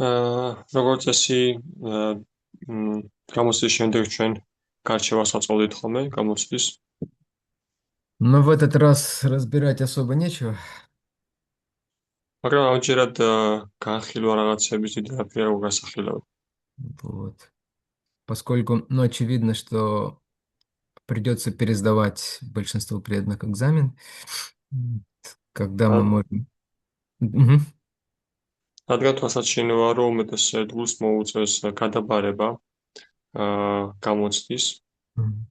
როგორც წესი, აა, მ, გამოცდის შემდეგ ჩვენ გარჩევას ვაწყობდით ხოლმე გამოცდის. Но в этот раз разбирать особо нечего. მაგრამ ამჯერად განხილვა რაღაცების დიდი არაფერი არ გასახილავ. Вот. Поскольку, ну, очевидно, что придется пересдавать большинство преданных экзамен, м, когда мы можем... Мгм. რადგან თვალსაჩინოა, რომ უმეტეს დღეს მოუწევს გადაბარება გამოცდის. Мгм.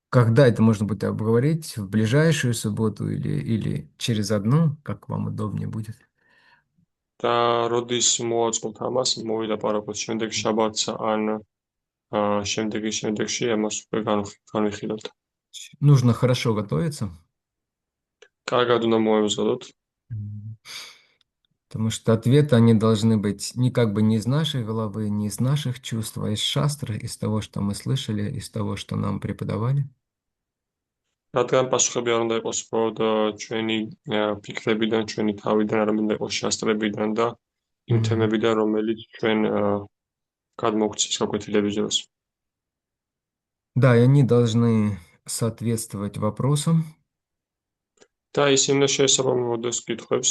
Когда это можно будет обговорить? В ближайшую субботу или через одну, как вам удобнее будет? და როდის მოვაწყობთ ამას, მოვილაპარაკოთ შემდეგ შაბათს ან შემდეგში ამას უკვე განვიხილავთ. Нужно хорошо готовиться. კარგად უნდა მოემზადოთ. Мгм. Потому что ответы, они должны быть не как бы не из нашей головы, не из наших чувств, а из шастры, из того, что мы слышали, из того, что нам преподавали. რადგან პასუხები არ უნდა იყოს მხოლოდ ჩვენი ფიქრებიდან, ჩვენი თავიდან, არამედ უნდა იყოს შესწრებიდან და იმ Мгм. თემებიდან, რომელიც ჩვენ გადმოგცეს გაკვეთილების დროს. Да, и они должны соответствовать вопросам. და ისინი უნდა შეესაბამებოდეს კითხვებს.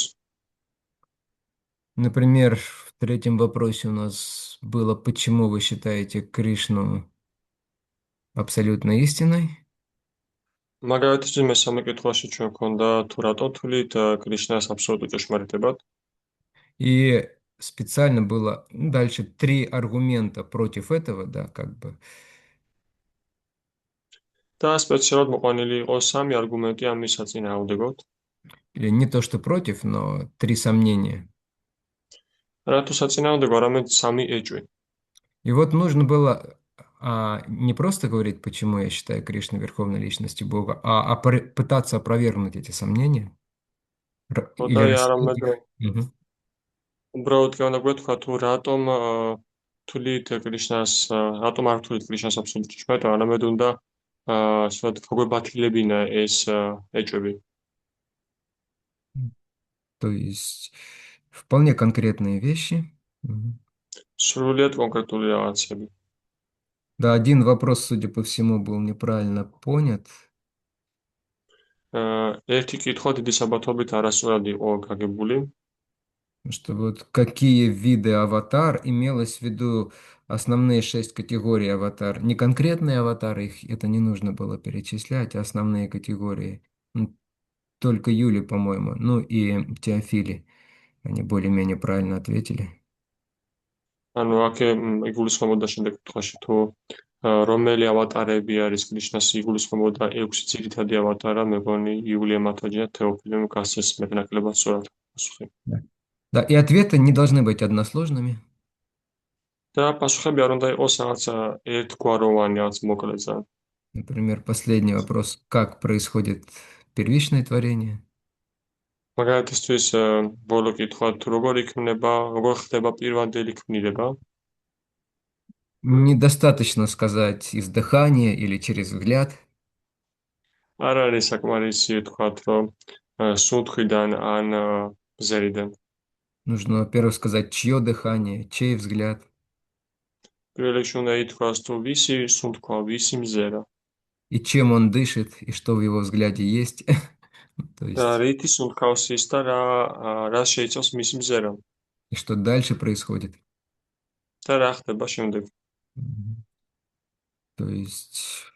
Например, в третьем вопросе у нас было, почему вы считаете Кришну абсолютной истиной? მაგალითად, მესამე კითხვაში ჩვენ გვქონდა თუ რატო თვლით კრიშნას აბსოლუტურ ჭეშმარიტებად И специально было дальше три аргумента против этого, да, как бы. და სპეციალურად მოყვანილი იყო სამი არგუმენტი ამის საწინააღმდეგოდ. Или не то, что против, но три сомнения. რატო საწინააღმდეგო, арамედ სამი ეჭვი. И вот нужно было не просто говорить, почему я считаю Кришну верховной личностью Бога, пытаться опровергнуть эти сомнения или მოდაი рассеять არამედ их. Мгм. უბრალოდ უნდა გვეთქვა თუ რატომ თვლით კრიშნას რატომ არ თვლით კრიშნას აბსოლუტურ ჭეშმარიტებად, არამედ უნდა ასე ვთქვათ, გაგვებათილებინა ეს ეჭვები. То есть вполне конкретные вещи. Мгм. სრულიად კონკრეტული რაღაცები. Да, один вопрос, судя по всему, был неправильно понят, ერთი კითხვა დიდი საბათობით არასწორად იყო გაგებული. что вот какие виды аватар имелось в виду основные шесть категорий аватар. Не конкретные аватары, их это не нужно было перечислять, а основные категории. Только Юли, по-моему, ну и Теофили. Они более-менее правильно ответили. ანუ აქ იგულისხმებოდა შემდეგ კითხვაში თუ რომელი ავატარები არის კრიშნას იგულისხმებოდა 6 ძირითადი ავატარა, მეგონი იულია მათაჯია თეოფილემ გასცეს მეტნაკლებად სწორად პასუხი. Да. Да, и ответы не должны быть односложными. და პასუხები არ უნდა იყოს რაღაცა ერთგვაროვანი, რაღაც მოკლე ძალიან. Например, последний вопрос. Как происходит первичное творение? მაგალითისთვის ბოლო კითხვა თუ როგორ ხდება პირვანდელი ქმნილება? Недостаточно сказать из дыхания или через взгляд. არ არის საკმარისი ვთქვათ, რომ სუნთქვიდან ან ბზერიდან. Нужно, во-первых, сказать, чье дыхание, чей взгляд, პირველ რიგში უნდა ითქვას, თუ ვისი სუნთქვა, ვისი მზერა и чем он дышит, и что в его взгляде есть. То და есть, რითი სუნთქავს ის და რა შეიცავს მისი მზერა и что дальше происходит. და რა ხდება შემდეგ. Мгм. То есть,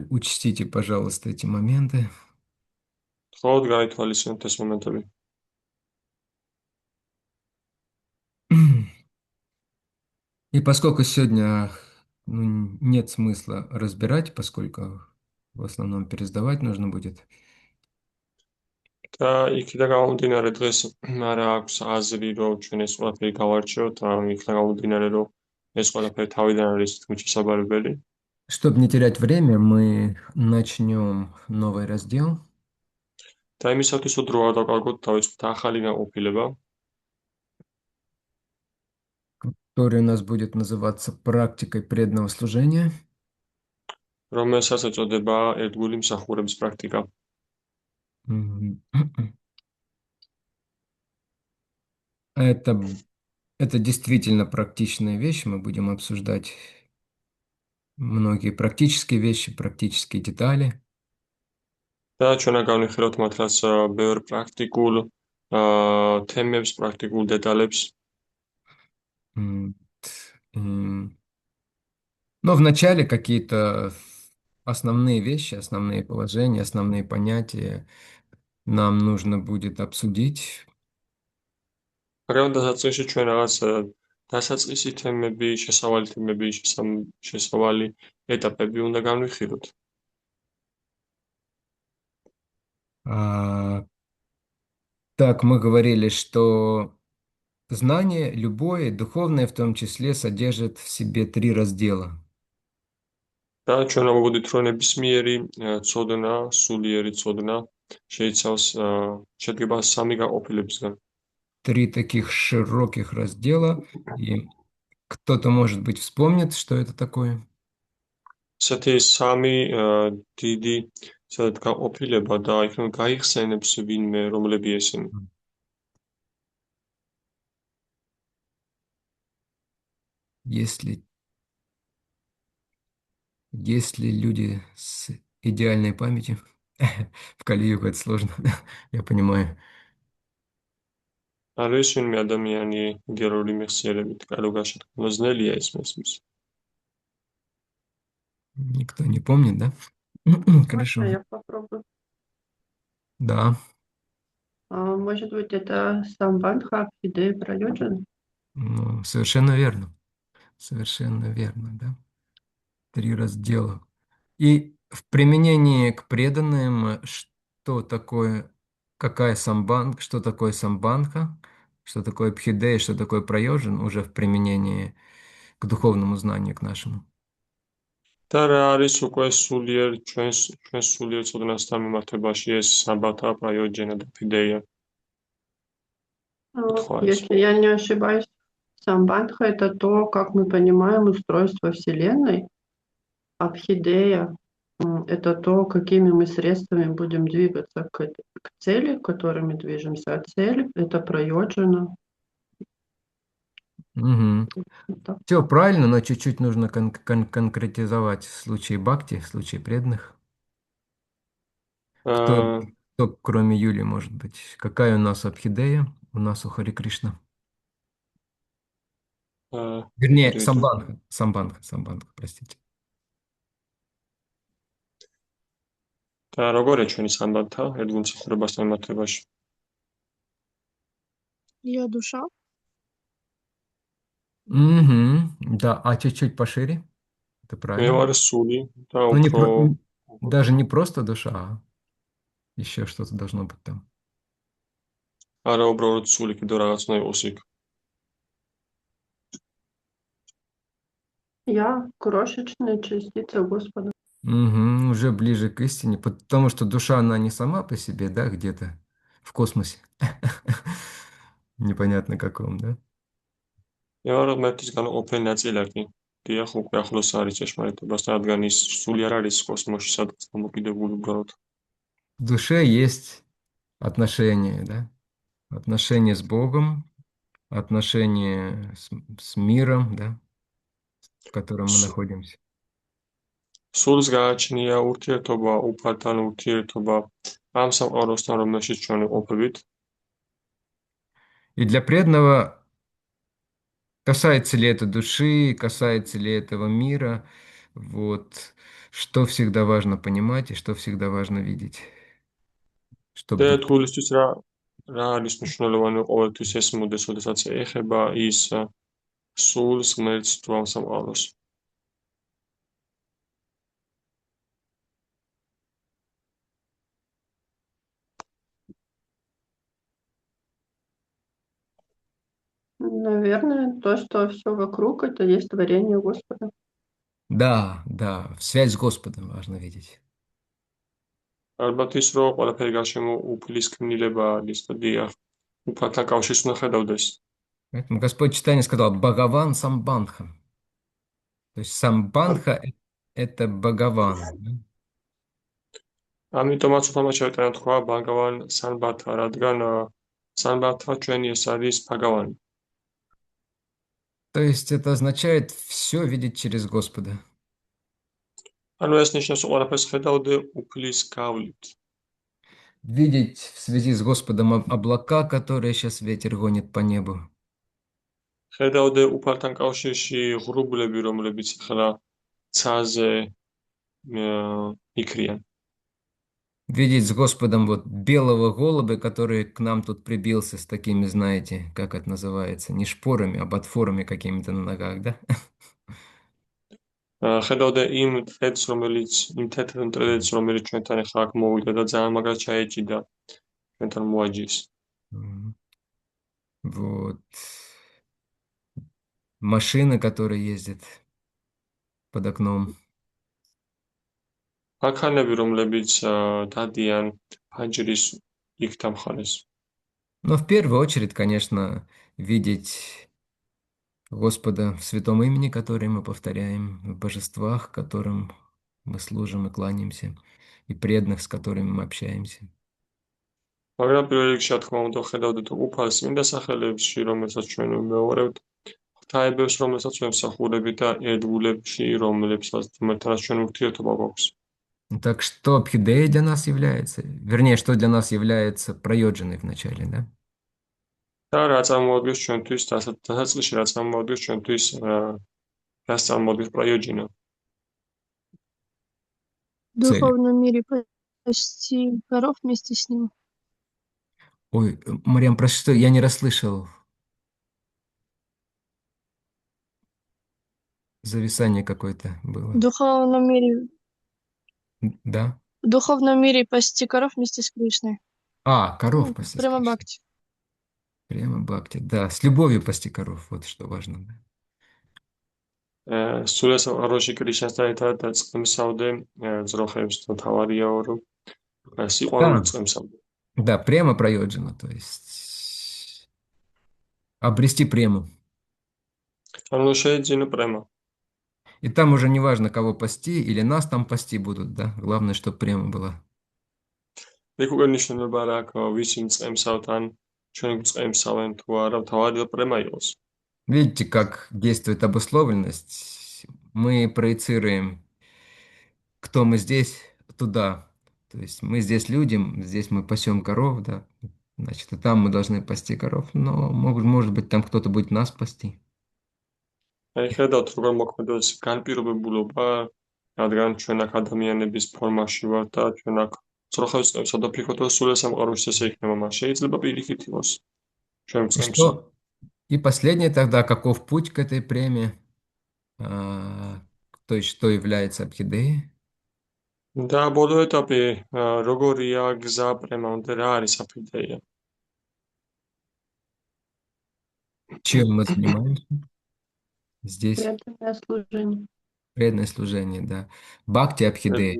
учтите, пожалуйста, эти моменты. მხოლოდ გაითვალისწინოთ ეს მომენტები. И поскольку сегодня нет смысла разбирать, поскольку в основном пересдавать нужно будет, და იქიდან გამომდინარე დღეს არ აქვს აზრი, რომ ჩვენ ეს ყველაფერი გავარჩიოთ, იქიდან გამომდინარე, რომ ეს ყველაფერი თავიდან არის თქმით შესაძლებელი. чтобы не терять время, мы начнем новый раздел, და იმისათვის, რომ დრო არ დავკარგოთ, დავიწყოთ ახალი განყოფილება, который у нас будет называться практикой преданного служения. რომელსაც ეწოდება ერთგული მსახურების პრაქტიკა. Мгм. Это Это действительно практичная вещь. Мы будем обсуждать многие практические вещи, практические детали. და ჩვენ განვიხილოთ მართლაც ბევრ პრაქტიკულ თემებს, პრაქტიკულ დეტალებს. М, м. Но вначале какие-то основные вещи, основные положения, основные понятия нам нужно будет обсудить. მაგრამ დასაწყისში ჩვენ რაღაც დასაწყისი თემები, შესავალი თემები, შესავალი ეტაპები უნდა განვიხილოთ. А, так, мы говорили, что знание, любое, духовное в том числе, содержит в себе три раздела. და ჩვენ ამოვოდით, რომ ნებისმიერი ცოდნა, სულიერი ცოდნა შეიცავს შედგება სამი გაყოფილებისგან. Три таких широких раздела. И кто-то, может быть, вспомнит, что это такое. ესეთი სამი დიდი სადაც გაყოფილება და იქნებ გაიხსენებს ვინმე რომლები ესენი. Если, если люди с идеальной памятью, в Кали-югу это сложно, я понимаю. არის ვინმე ადამიანი გერორი მეხსიერებით კაროგაშად მოძნელია ეს მესმის. Никто не помнит, да? Можно Хорошо. я попробую? Да, Может быть, это Самбандха, Абхидея, Прайоджан? ну, совершенно верно. Совершенно верно, да. Три раздела. И в применении к преданным, что такое, какая самбанка, что такое самбанха, что такое бхидея, что такое прайоджан, уже в применении к духовному знанию, к нашему. და რა არის უკვე ჩვენს სულიერ ცოდნასთან მიმართებაში ეს საბათა პრაიოჯენა და ფიდეია კითხვა ეს. Если я не ошибаюсь, Самбандха — это то, как мы понимаем устройство Вселенной. Абхидея — это то, какими мы средствами будем двигаться к цели, к которой мы движемся. А цель — это Прайоджана. Угу. Вот так. Все правильно, но чуть-чуть нужно конкретизовать в случае бхакти, в случае преданных. Кто, აა кто кроме Юли может быть? Какая у нас Абхидея? У нас у Хари Кришна. Вернее, რიეტო Самбанха. Самбанха, простите. და როგორია ჩვენი სამბათა ერთგულ ცხრობასთან მიმართებაში? Я душа. Угу. Да, а чуть-чуть пошире. Это მე правильно. ვარ სული და Ну, უფრო даже не просто душа, а еще что-то должно быть там. არა უბრალოდ სული კიდევ რაღაც უნდა იყოს იქ. Я — крошечная частица Господа. Угу, уже ближе к истине, потому что душа, она не сама по себе, да, где-то в космосе. Непонятно каком, да? მე ვარ ღმერთის განუყოფელი ნაწილაკი. დიახ, უკვე ახლოს არის ჭეშმარიტებასთან, რადგან ის სული არ არის კოსმოსში სადღაც გამოკიდებული უბრალოდ. В душе есть отношения, да? Отношения с Богом, отношения с миром, да, в котором мы находимся. სულს გააჩნია ურთიერთობა უფალთან, ურთიერთობა ამ სამყაროსთან, რომელშიც ჩვენ ვყოფებით. И для преданного, касается ли это души, касается ли этого мира, вот, что всегда важно понимать и что всегда важно видеть, და чтобы თულისთვის რა არის მნიშვნელოვანი ყოველთვის ეს მოდეს, როდესაც ეხება ის სულს, ღმერთს თუ ამ სამყაროს. Наверное, то, что все вокруг — это есть творение Господа. да, связь с Господом важно видеть. ალბათ ის, რომ ყველაფერი გარშემო უფლისკვნილება არის და დიახ, უფალთან კავშირს უნდა ხედავდეს. Поэтому Господь Читание сказал Бхагаван Самбандха. То есть Самбандха – это Бхагаван. Да? ამიტომაც უფალმა შევიტანა თქვა ბაგავან სანბათა, რადგან სანბათა ჩვენი ეს არის ბაგავანი. То есть это означает все видеть через Господа. ანუ ეს ნიშნავს, რომ ყველაფერს ხედავდე უფლის გავლით. Видеть в связи с Господом облака, которые сейчас ветер гонит по небу. ხედავდე უფალთან კავშირში ღრუბლები, რომლებიც ახლა ცაზე იქრიან. Видеть с Господом вот белого голубя, который к нам тут прибился с такими, знаете, как это называется, не шпорами, а ботфорами какими-то на ногах, да? ხედავდე იმ თეთრს, იმ თეთრ მტრედს, რომელიც ჩვენთან ახლა აქ მოვიდა და ძალიან მაგრად ჩაეჭიდა ჩვენთან მოაჯირს. Мгм. Вот. Машина, которая ездит под окном. აქანები, რომლებიც დადიან ფანჯრის იქ დამხარეს. Но в первую очередь, конечно, видеть Господа в святом имени, которое мы повторяем, в божествах, которым мы служим и кланяемся, и преданных, с которыми мы общаемся. მაგრამ პირველ რიგში, რა თქმა უნდა, ხედავდეთ უფალს წმინდა სახელებში, რომელსაც ჩვენ ვიმეორებთ, ღვთაებებს, რომელსაც ჩვენ ვსახურებით და ერთგულებში, რომლებსაც თმერთანაც ჩვენ ურთიერთობა გვაქვს. Так что Абхидея для нас является? Вернее, что для нас является проёджиной вначале, да? და რა წარმოადგენს ჩვენთვის დასაწყისში, რა წარმოადგენს ჩვენთვის რას წარმოადგენს პრაიოჯინა. В Цели. духовном мире почти коров вместе с ним. Ой, Марьям, про что? Я не расслышал. Зависание какое-то В было. духовном мире, Да? в духовном мире пасти коров вместе с Кришной. А, коров Ну, пасти. прямо бхакти. Прямо бхакти. Да, с любовью пасти коров. Вот что важно. Да. სულეს როში კრიშნასთან ერთად დაწყემსავდე ძროხებს და თავარიაო რომ სიყვარული Да, წყემსავდე. да, прямо проёджина, то есть обрести прему. ანუ შეეძინო პრემა. И там уже не важно, кого пасти, или нас там пасти будут, да. Главное, чтобы према была. იქ უკვე ნიშნება რა აქ ვისი მწყემსავთ ან ჩვენ გვწყემსავენ თუ არა, თავარია პრემა იყოს. Видите, как действует обусловленность? Мы проецируем, кто мы здесь, туда. То есть мы здесь люди, здесь мы пасем коров, да. Значит, и там мы должны пасти коров, но может быть, там кто-то будет нас пасти. აი ხედავთ როგორ მოქმედებს განპირობებულობა, რადგან ჩვენ აქ ადამიანების ფორმაში ვართ და ჩვენ აქ ძროხებს წევსა და ფიქრობთ რომ სულ ეს სამყაროში ესე იქნება, მას შეიძლება პირიქით იყოს ჩვენ И მწყემსო. что? И последнее тогда, каков путь к этой премии? А, то есть, что является Абхидеей? და ბოლო ეტაპი როგორია გზა პრემამდე, რა არის აფიდეია? Чем мы занимаемся здесь? Преданное служение. Преданное служение, да. Бхакти Абхидея.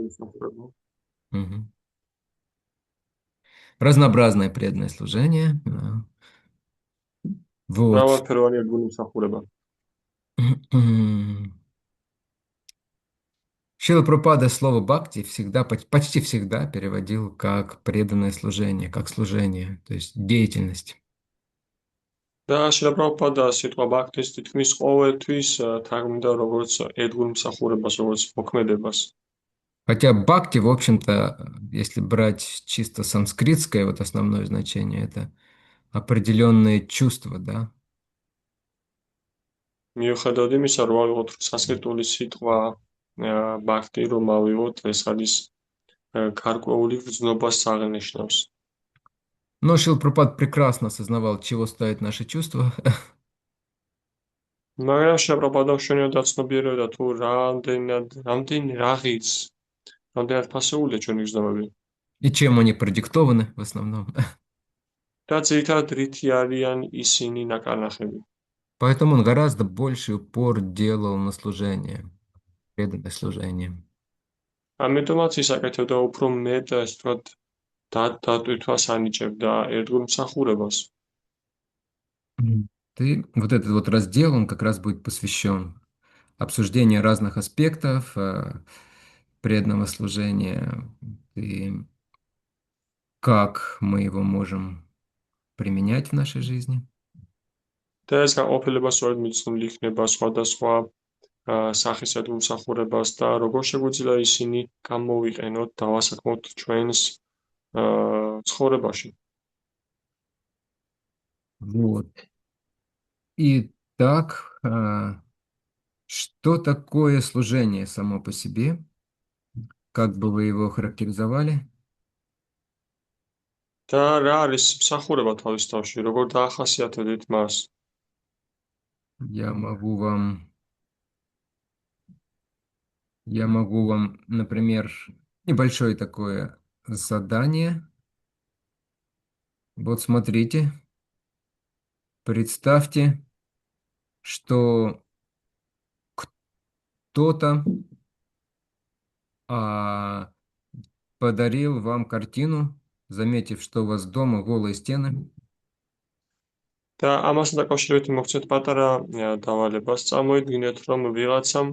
Мгм. Разнообразное преданное служение. Да. Вот. მრავალფეროვანია გულმსახურება. Шрила Прабхупада слово «бхакти» всегда, почти всегда переводил как преданное служение, как служение, то есть деятельность. და შებრალფადა სიტყვა ბაქთის თითქმის ყოველთვის თარგმნიდა როგორც ერთგულმსახურებას, როგორც მოქმედებას. Хотя бхакти, в общем-то, если брать чисто санскритское вот основное значение, это определенные чувства, да. მიუხედავად იმისა, რომ ავიღოთ სასკრიტული სიტყვა ბაქთი, რომ ავიღოთ, ეს არის გარკვეული გრძნობას აღნიშნავს. Но Шрила Прабхупада прекрасно осознавал, чего стоят наши чувства. მაგრამ შებრალფადა მშვენივრად დაცნობიერებდა თუ რამდენი რაღიც, რამდენად ფასეულია ჩვენი გრძნობები. И чем они продиктованы в основном. და ძირითადად რითი არიან ისინი ნაკარნახები. Поэтому он гораздо больше упор делал на служение, преданное служение. ამიტომაც ის აკეთებდა უფრო მეტ, ასე ვთქვათ, დატვირთვას ანიჭებდა ერთგულმსახურებას. Ты вот этот вот раздел, он как раз будет посвящен обсуждению разных аспектов преданного служения и как мы его можем применять в нашей жизни. და ეს გაყოფილება სწორედ მიძღვნილი იქნება სხვადასხვა სახის ეთნომსახურებას და როგორ შეგვიძლია ისინი გამოვიყენოთ, დავასაქმოთ ჩვენს ცხოვრებაში. Вот. Итак, что такое служение само по себе? Как бы вы его характеризовали? და რა არის მსახურება თავის თავში, როგორ დაახასიათებთ მას? Я могу вам, например, небольшое такое задание. Вот смотрите, представьте, что кто-то подарил вам картину, заметив, что у вас дома голые стены. და ამასთან დაკავშირებით მოგცეთ პატარა დავალებას. Წარმოიდგინეთ, რომ ვიღაცამ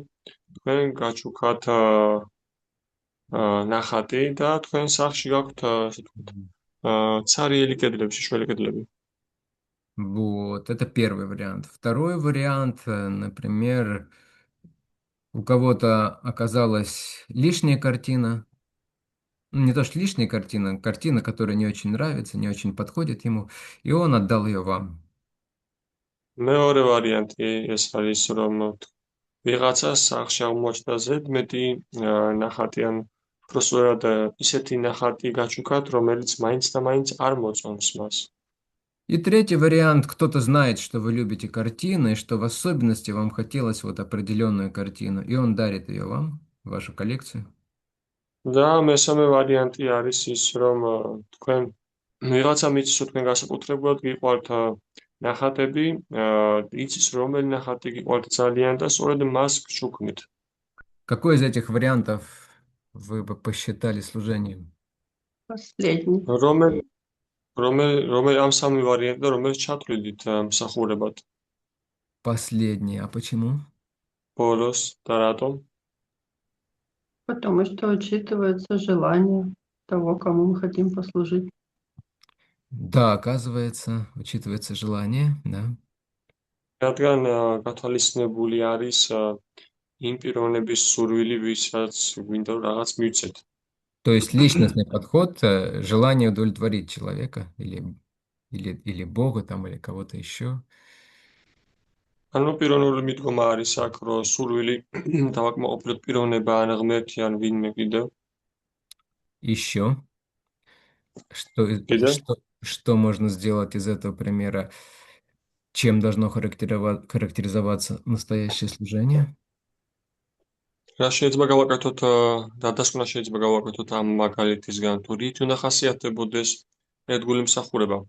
თქვენ გაჩუქათ ნახატი და თქვენ სახლში გაქვთ, ასე ვთქვათ, ცარიელი კედლები, შიშველი კედლები. Вот, это первый вариант. Второй вариант, например, у кого-то оказалась лишняя картина. Ну, не то, что лишняя картина, картина, которая не очень нравится, не очень подходит ему, и он отдал ее вам. მეორე ვარიანტი ეს არის, რომ ვიღაცას სახლში აღმოჩნდა ზედმეტი ნახატი, ან უბრალოდ ისეთი ნახატი გაჩუქათ, რომელიც მაინც და მაინც არ მოწონს მას. И третий вариант, кто-то знает, что вы любите картины, и что в особенности вам хотелось вот определенную картину, и он дарит ее вам, вашу коллекцию. და მესამე ვარიანტი არის ის, რომ თქვენ ვიღაცამ იცის, რომ თქვენ განსაკუთრებულად გიყვართ ნახატები, იცის, რომელი ნახატი გიყვართ ძალიან და სწორედ მას გჩუქნით. Какой из этих вариантов вы бы посчитали служением? Последний. რომელი ამ სამი ვარიანტი და რომელიც ჩათვლით მსახურებად Последний. А почему? ბოლოს და რატომ? Потому что учитывается желание того, кому мы хотим послужить. Да, оказывается, учитывается желание, да. რადგან გათვალისწინებული არის იმ პიროვნების სურვილი, ვისაც გვინდა რაღაც მივცეთ. То есть личностный подход, желание удовлетворить человека или Бога там, или кого-то еще. ანუ პიროვნული მიდგომა არის აქ, რომ სურვილი დავაკმაყოფილოთ პიროვნება ან ღმერთი ან ვინმე კიდევ. Еще. კიდევ? Что можно сделать из этого примера? Чем должно характеризоваться настоящее служение? რა შეიძლება გავაკეთოთ, დადასკვნა შეიძლება გავაკეთოთ ამ მაგალითისგან, თუ რით უნდა ხასიათდებოდეს ერთგული მსახურება.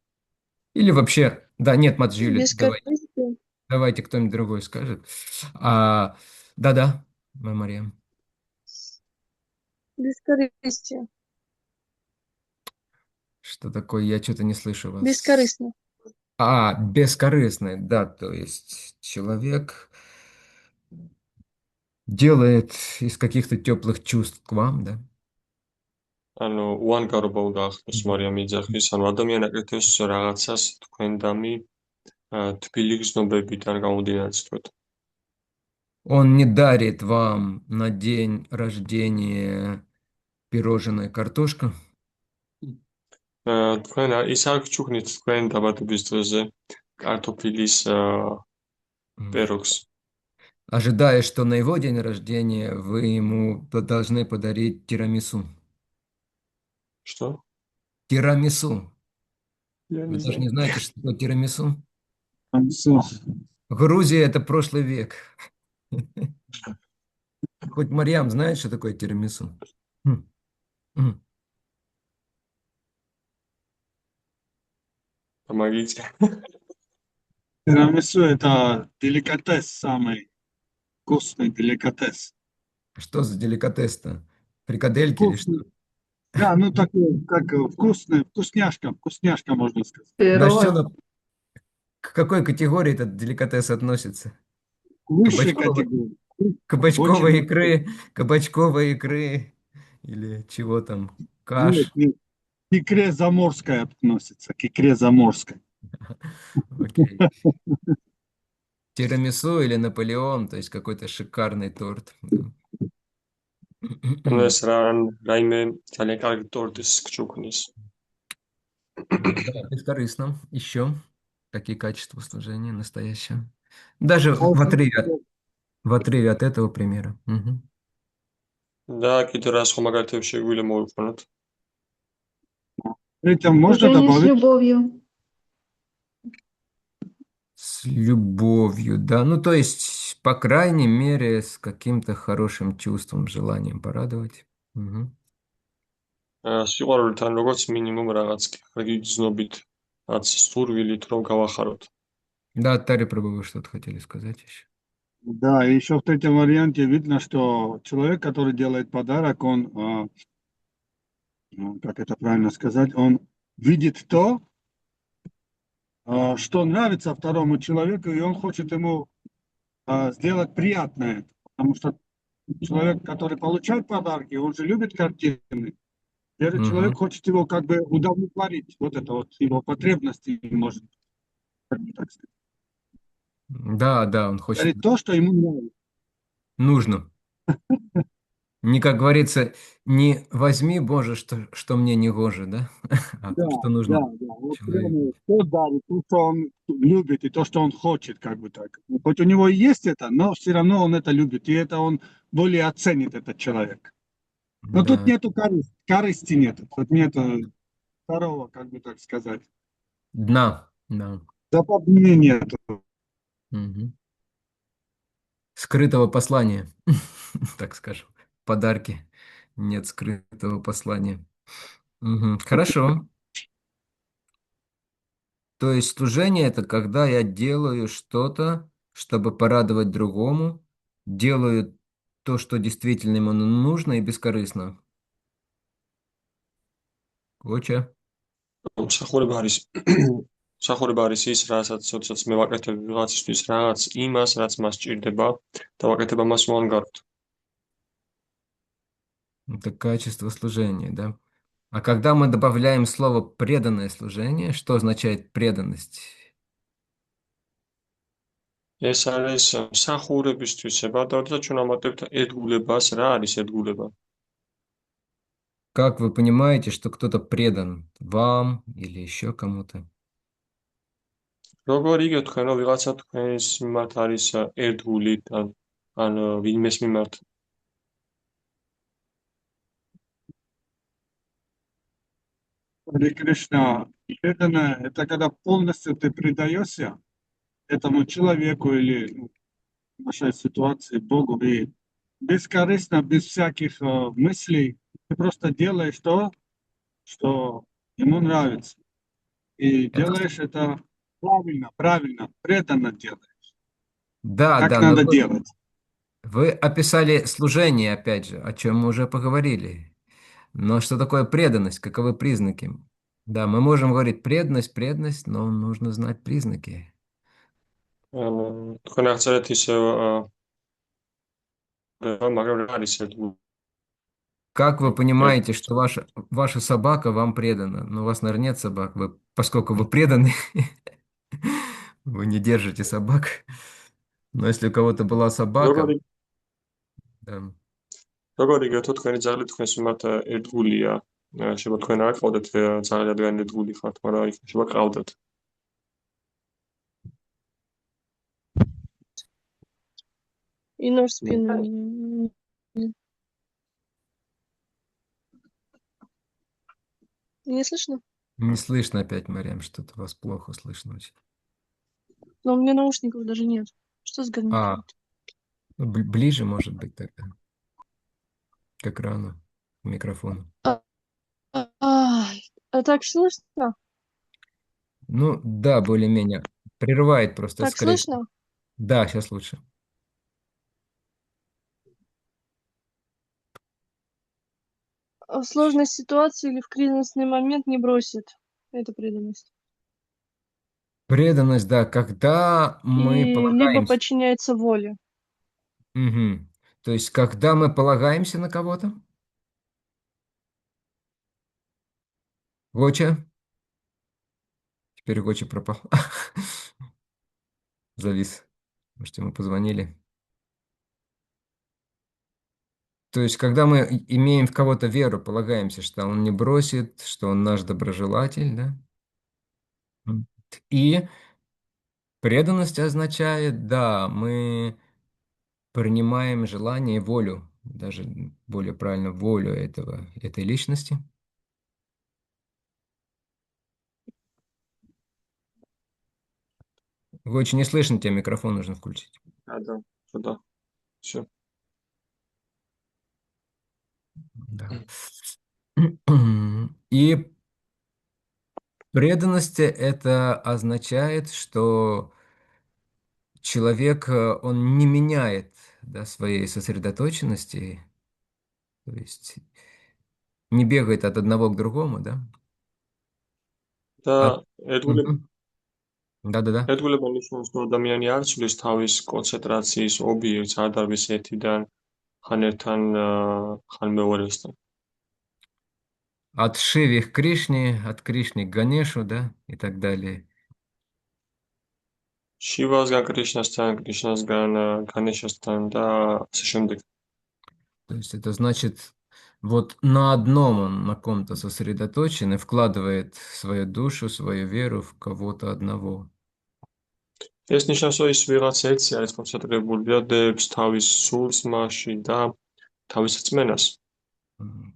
Или вообще, да, нет, Маджиули, Бескорыстие. давайте кто-нибудь другой скажет. Да-да, Мария. Бескорыстие. Что такое? Я что-то не слышу вас. Бескорыстно. Бескорыстный, да, то есть человек делает из каких-то теплых чувств к вам, да? ანუ უანგარობა უნდა ახდოს მარიამ იძახის, ანუ ადამიანი აკეთებს რაღაცას თქვენდამი თბილი გრძნობებიდან გამომდინარე, თქვით. Он не дарит вам на день рождения пирожное картошка. თქვენ ის არ გჩუქნით თქვენ დაბადების დღეზე კარტოფილის пирогс. Ожидая, что на его день рождения вы ему должны подарить тирамису. Что? Тирамису. Я Вы не даже знаю. не знаете, что такое тирамису? Тирамису. Грузия – это прошлый век. Хоть Марьям знает, что такое тирамису? Помогите. Тирамису это деликатес, самый вкусный деликатес. Что за деликатес-то? Фрикадельки или что? Да, ну такой, как вкусная, вкусняшка, можно сказать. Пирог. К какой категории этот деликатес относится? Высшая Кабачковый. категория. Кабачковой Очень. икры, кабачковой икры или чего там, Нет, каш. нет. К икре заморской относится, к икре заморской. Окей. Тирамису или Наполеон, то есть какой-то шикарный торт. Да. ანუ ეს რაიმე ძალიან კარგი ტორტის გჩუქნის. Да, бескорыстно. Еще какие качества служения настоящего? Даже А в отрыве от этого примера. Мгм. და კიდე რა სხვა მაგალითები შეგვიძლია მოვიყვანოთ? Этим можно Служение с добавить? любовью. С любовью, да. Ну, то есть, по крайней мере, с каким-то хорошим чувством, желанием порадовать. Мгм. სიყვარულთან როგორც მინიმუმ რაღაც კარგი გრძნობით, რაც სურვილით რომ გავახაროთ. Да, Таре Прабhu, вы что-то хотели сказать еще? Да, и еще в третьем варианте видно, что человек, который делает подарок, он, ну, как это правильно сказать, он видит то, что нравится второму человеку, и он хочет ему сделать приятное. Потому что человек, который получает подарки, он же любит картины. Первый человек Мгм. хочет его как бы удовлетворить, вот это вот его потребности, может, как бы так сказать. Да, да, он хочет. Говорит то, что ему нравится. Нужно. Не, как говорится, не возьми, Боже, что мне не гоже, да? А Да, то, что да, нужно да. Вот человеку. прямо то дарит, то, что он любит, и то, что он хочет, как бы так. Ну, хоть у него и есть это, но все равно он это любит, и это он более оценит, этот человек. Но тут Да. нету корысти нету, тут нету второго, как бы так сказать. Дна. Да. Западнее нету. Мгм. Скрытого послания, так скажем. Подарки. Нет скрытого послания. Мгм. Хорошо. То есть служение — это когда я делаю что-то, чтобы порадовать другому, делаю то, что действительно ему нужно и бескорыстно. Коча. მსახურება არის მსახურება არის ის, რასაც როდესაც მე ვაკეთებ ვიღაცისთვის რაღაც იმას, რაც მას სჭირდება და ვაკეთებ ამას უანგაროდ. Это качество служения, да? А когда мы добавляем слово преданное служение, что означает преданность? ეს არის მსახურებისთვის ება და როდესაც ჩვენ ამატებთ ერთგულებას, რა არის ერთგულება? Как вы понимаете, что кто-то предан вам или еще кому-то? როგორ იგივე თქვენ რომ ვიღაცა თქვენს მიმართ არის ერთგული ან ვინმეს მიმართ? Харе Кришна, преданное, это когда полностью ты предаешься этому человеку или ну, в нашей ситуации Богу, и бескорыстно, без всяких мыслей, ты просто делаешь то, что ему нравится. И Это... делаешь это правильно, правильно, преданно делаешь. Да, Как да, но надо делать. вы описали служение, опять же, о чем мы уже поговорили. Но что такое преданность? Каковы признаки? Да, мы можем говорить преданность, преданность, но нужно знать признаки. ანუ თქვენ აღწერეთ ისევ მაგრამ რა არის ერთგული? Как вы понимаете, что ваша собака вам предана? Ну, у вас, наверное, нет собак. Поскольку вы преданы, вы не держите собак. Но если у кого-то была собака, როგორი да. როგორ იგივე თუ თქვენი ძაღლი თქვენს მიმართ ერთგულია, შეიძლება თქვენ არ ყავდეთ ძაღლი რადგან ერთგული ხართ, მაგრამ იქ შეიძლება ყავდეთ. И нож в спину. Не слышно? Не слышно опять, Марьям, что-то вас плохо слышно очень. Но у меня наушников даже нет. Что с гарнитурой? Ну, ближе, может быть, тогда, к экрану, к микрофону. А так слышно? Ну, да, более-менее. Прерывает просто, Так скорее всего. слышно? Да, сейчас лучше. В сложной ситуации или в кризисный момент не бросит. Это преданность. Преданность, да, когда мы И либо полагаемся. подчиняется воле. Мгм. То есть, когда мы полагаемся на кого-то? Гоча? Теперь Гоча пропал. Завис. Может, ему позвонили. То есть, когда мы имеем в кого-то веру, полагаемся, что он не бросит, что он наш доброжелатель, да? И преданность означает, да, мы принимаем желание и волю, даже более правильно, волю этой личности. Вы очень не слышно, тебе микрофон нужно включить. Да, да, все. Да. И преданность это означает, что человек, он не меняет, да, своей сосредоточенности, то есть не бегает от одного к другому, да? და От... ერთგულება Да-да-да. ერთგულება ნიშნავს, რომ ადამიანი არ ცვლის თავის კონცენტრაციის ობიექტს, არ დარბის ერთიდან ხან ერთთან, ხან მეორესთან. От Шиви к Кришне, от Кришны к Ганешу, да, и так далее. შივასგან კრიშნასთან, კრიშნასგან განეშასთან და ასე შემდეგ. То есть это значит, вот на одном он на ком-то сосредоточен и вкладывает свою душу, свою веру в кого-то одного. ეს ნიშნავს, რომ ის ვიღაც ერთზე არის კონცენტრირებული და დებს თავის სულს მასში და თავის რწმენას.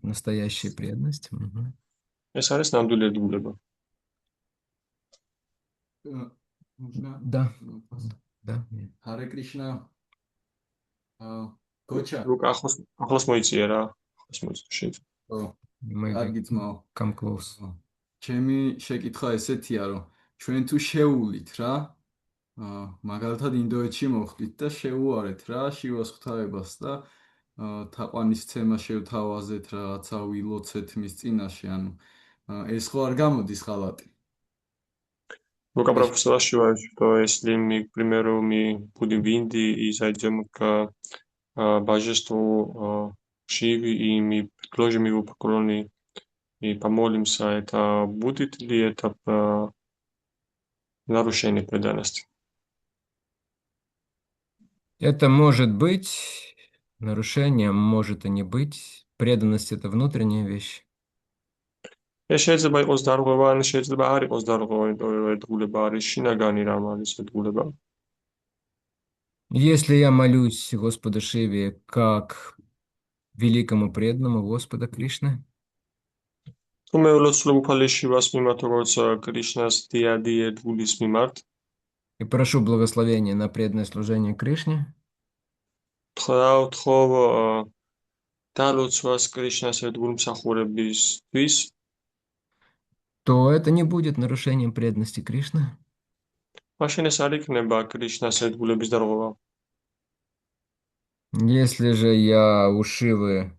Настоящая преданность. Мгм. ეს არის ნამდვილი ერთგულება. Можно? Да. Вопрос. Да. Харе Кришна. Коча. ლუკა ახლოს მოიწია რა. ახლოს მოიწია. ო, Мы კარგი ძმაო. come close. ჩემი შეკითხვა ესეთია, რომ ჩვენ თუ შეუვლით რა, მაგალითად ინდოეთში მოხვდით და შეუარეთ რა შივას ღვთაებას და თაყვანისცემა შევთავაზეთ რაღაცა ვილოცეთ მის წინაშე, ანუ ეს ხო არ გამოდის ღალატი. Лука профессора считает, что если мы, к примеру, мы будем в Индии и зайдем к божеству Шивы, и мы предложим его поклоны и помолимся, это будет ли это нарушение преданности? Это может быть нарушением, может и не быть. Преданность это внутренняя вещь. ეს შეიძლება იყოს დარღვევა, ან შეიძლება არ იყოს დარღვევა, იმიტომ რომ ერთგულება არის შინაგანი რამ არის ერთგულება. Если я молюсь Господу Шиве как великому преданному Господа Кришны, თუ მე ვლოცულობ უფალი შივას მიმართ, როგორც კრიშნას დიადი ერთგულის მიმართ, и прошу благословения на преданное служение Кришне, ვთხოვ დალოცვას კრიშნას ერთგულ მსახურებისთვის, то это не будет нарушением преданности Кришны. მაშინ ეს არ იქნება კრიშნას ერთგულების დარღვევა. Если же я у Шивы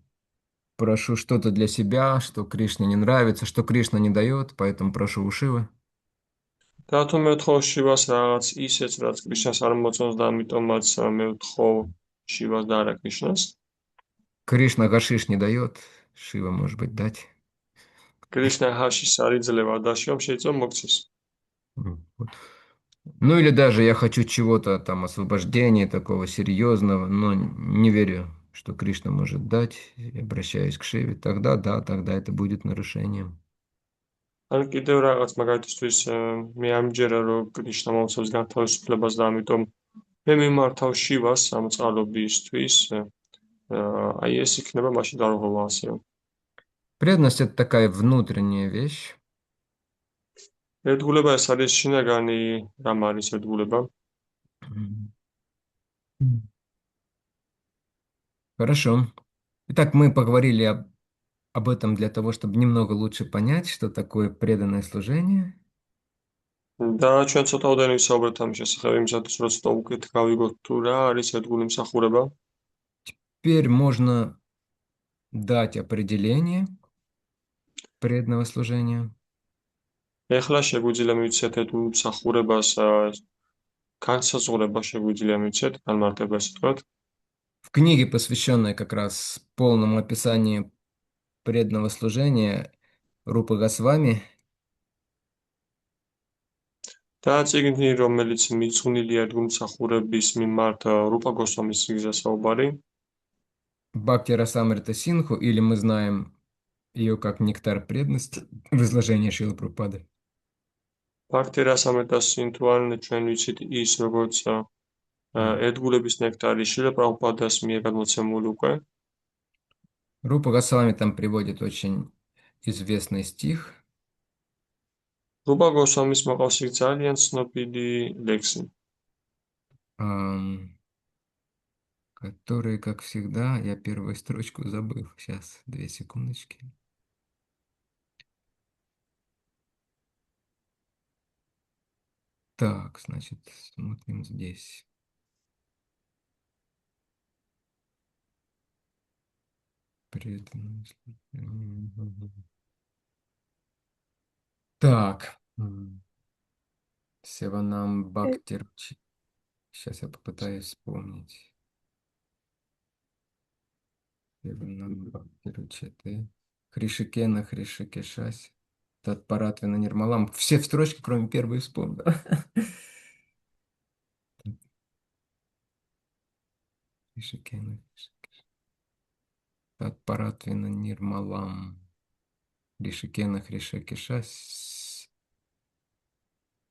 прошу что-то для себя, что Кришне не нравится, что Кришна не дает, поэтому прошу у Шивы, და თუ მე ვთხოვ შივას რაღაც ისეც, რაც კრიშნას არ მოწონს და ამიტომაც მე ვთხოვ შივას და არა კრიშნას, Кришна гашиш не дает, Шива, может быть, дать. კრიშნა ჰაშის არ იძლევა და შივამ შეიძლება მოგცეს. Вот. Ну или даже я хочу чего-то там, освобождения такого серьезного, но не верю, что Кришна может дать, и обращаюсь к Шиве, тогда да, тогда это будет нарушением. ან კიდევ რაღაც მაგალითისთვის მე ამჯერა რომ კრიშნა მომწონს განთავისუფლებას და ამიტომ მე მიმართავ შივას ამ წყალობისთვის, აი ეს იქნება მაშინ დარღვევა ასე. Преданность это такая внутренняя вещь. ერთგულება ეს არის შინაგანი რამ არის ერთგულება. Хорошо. Итак, мы поговорили об этом для того, чтобы немного лучше понять, что такое преданное служение. და ჩვენ ცოტაოდენი ვისაუბრეთ ამ შესახებ, იმისათვის რომ ცოტა უკეთ გავიგოთ თუ რა არის ერთგული მსახურება. Теперь можно дать определение преданного служения. ეხლა შეგვიძლია მივიცეთ ერთგული მსახურებას განსაზღვრება შეგვიძლია მივიცეთ, განმარტება ესე ვთქვათ. В книге, посвященной как раз полному описанию преданного служения Рупы Госвами, და წიგნი, რომელიც მიძღვნილია ერთგულმსახურების მიმართ რუპა გოსვამის ციგნზე საუბარი. Бхакти Расамрита Синху, или мы знаем ее как нектар преданности в изложении Шилы Прабхупады. ბაქთი რასამრიტას სინთუ ან ჩვენ ვიცით ის, როგორც ერთგულების ნექტარი შილა პრაბჰუპადას მიერ გადმოცემული უკვე. Рупа Госвами там приводит очень известный стих, რუპა გოსვამის მოყავს იქ ძალიან ცნობილი ლექსი, который, как всегда, я первую строчку забыл. Сейчас, 2 секундочки. Так, значит, смотрим здесь. Преданность. Так. Севанам Бхактир. Сейчас я попытаюсь вспомнить. Севанам Бхактир Чете. Хришикена, Хришикешась. Татпаратвина Нирмалам. Все в строчке, кроме первой, вспомнил. Хришикена, Хришикешась. Татпаратвина Нирмалам. Хришикена, Хришикешась.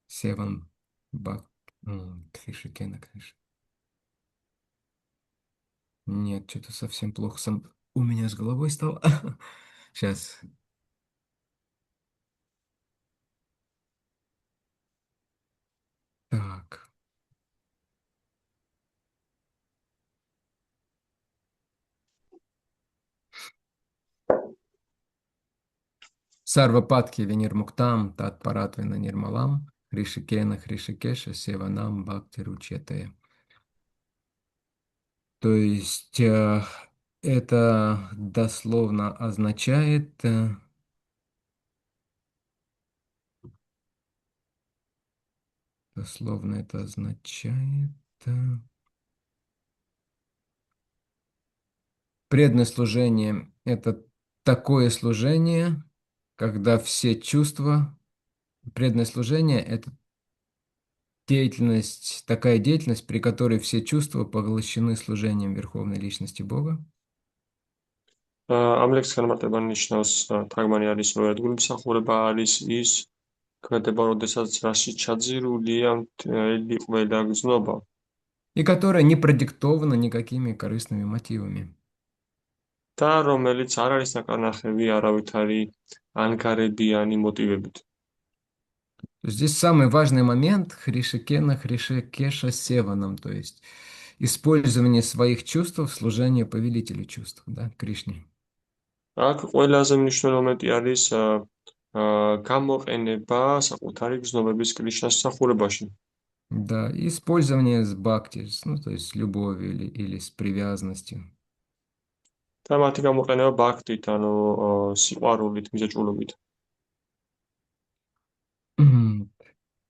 Севан Бак. Хришикена, Хришикешась. Нет, что-то совсем плохо у меня с головой стало. Сейчас. Так. Сарвападки Венирмуктам, Татпаратвина Нирмалам, Хришикена, Хришикеша, Севанам, Бхакти Ручете. То есть это дословно означает преданное служение – это такое служение, когда все чувства, преданное служение – это такая деятельность, при которой все чувства поглощены служением Верховной Личности Бога. ამ ლექსის განმარტება ნიშნავს თარგმანი არის, რომ ერთგულმსახურება არის ის ქმედება, როდესაც რაში ჩაძირულია მთელი ყველა გზნობა. И которая не продиктована никакими корыстными мотивами. და რომელიც არ არის ნაკარნახევი არავითარი ანგარებიანი მოტივებით. Здесь самый важный момент Хришикена, Хришикеша Севанам, то есть использование своих чувств в служении повелителю чувств, да, Кришне. აქ ყველაზე მნიშვნელოვანი მომენტი არის გამოყენება საკუთარი გზნობების კრიშნას მსახურებაში. Да, и использование с бхакти, ну, то есть с любовью или с привязанностью. და მათი გამოყენება ბაქტით, ანუ სიყვარულით, მიზეჭულობით.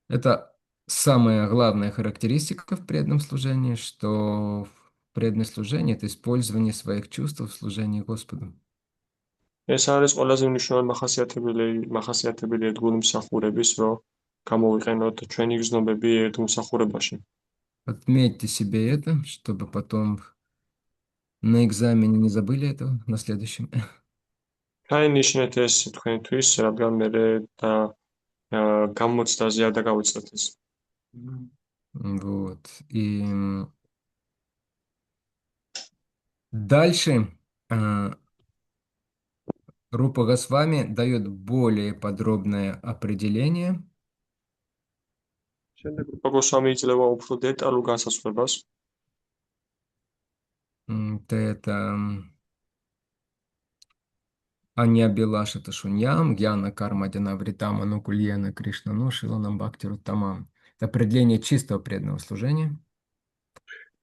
Это самая главная характеристика в преданном служении, что преданное служение – это использование своих чувств в служении Господу. ეს არის ყველაზე მნიშვნელოვანი მახასიათებელი ერთგული მსახურების, რომ გამოვიყენოთ ჩვენი გზნობები ერთგულმსახურებაში. Отметьте себе это, чтобы потом на экзамене не забыли этого на следующем. გაინიშნეთ ეს თქვენთვის, რადგან მერე და გამოცდაზე არ დაგავიწყდეთ ეს. Вот. И дальше Рупа Госвами дает более подробное определение. შემდეგ რუპა გოსვამი იძლევა უფრო დეტალურ განსაზღვრებას. Это Аньябилаша Ташуньям, Гьяна Карма Динавритама Нукульена Кришнану Шиланам Бхактируттамам. Это определение чистого преданного служения.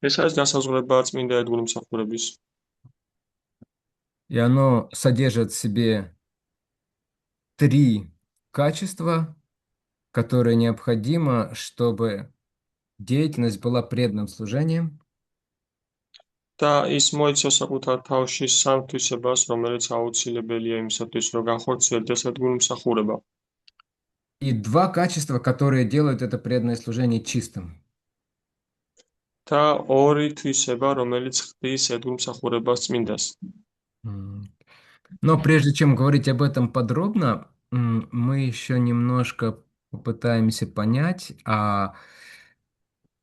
ეს არის განსაზღვრება წმინდა ერთგული მსახურების. И оно содержит в себе 3 качества, которые необходимо, чтобы деятельность была преданным служением. და ის მოიცავს საკუთარ თავში 3 თვისებას, რომელიც აუცილებელია იმისათვის, რომ განხორციელდეს ერთგული მსახურება. И два качества, которые делают это преданное служение чистым. და ორი თვისება, რომელიც ხდის ედგულმსახურებას წმინდას. М. Но прежде чем говорить об этом подробно, мы еще немножко попытаемся понять, а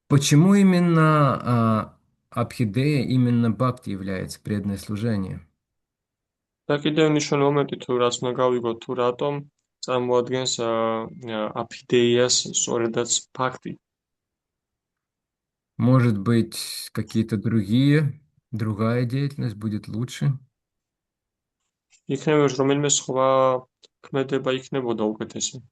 почему именно Абхидея, именно Бхакти является преданное служение? და კიდევ მნიშვნელოვანი მომენტი თუ რაც უნდა გავიგოთ, თუ რატომ წარმოადგენს აფიდეიას სწორედაც ფაქტი. Может быть, какие-то другая деятельность будет лучше? იქნება რომელიმე სხვა ქმედება იქნებოდა უკეთესი.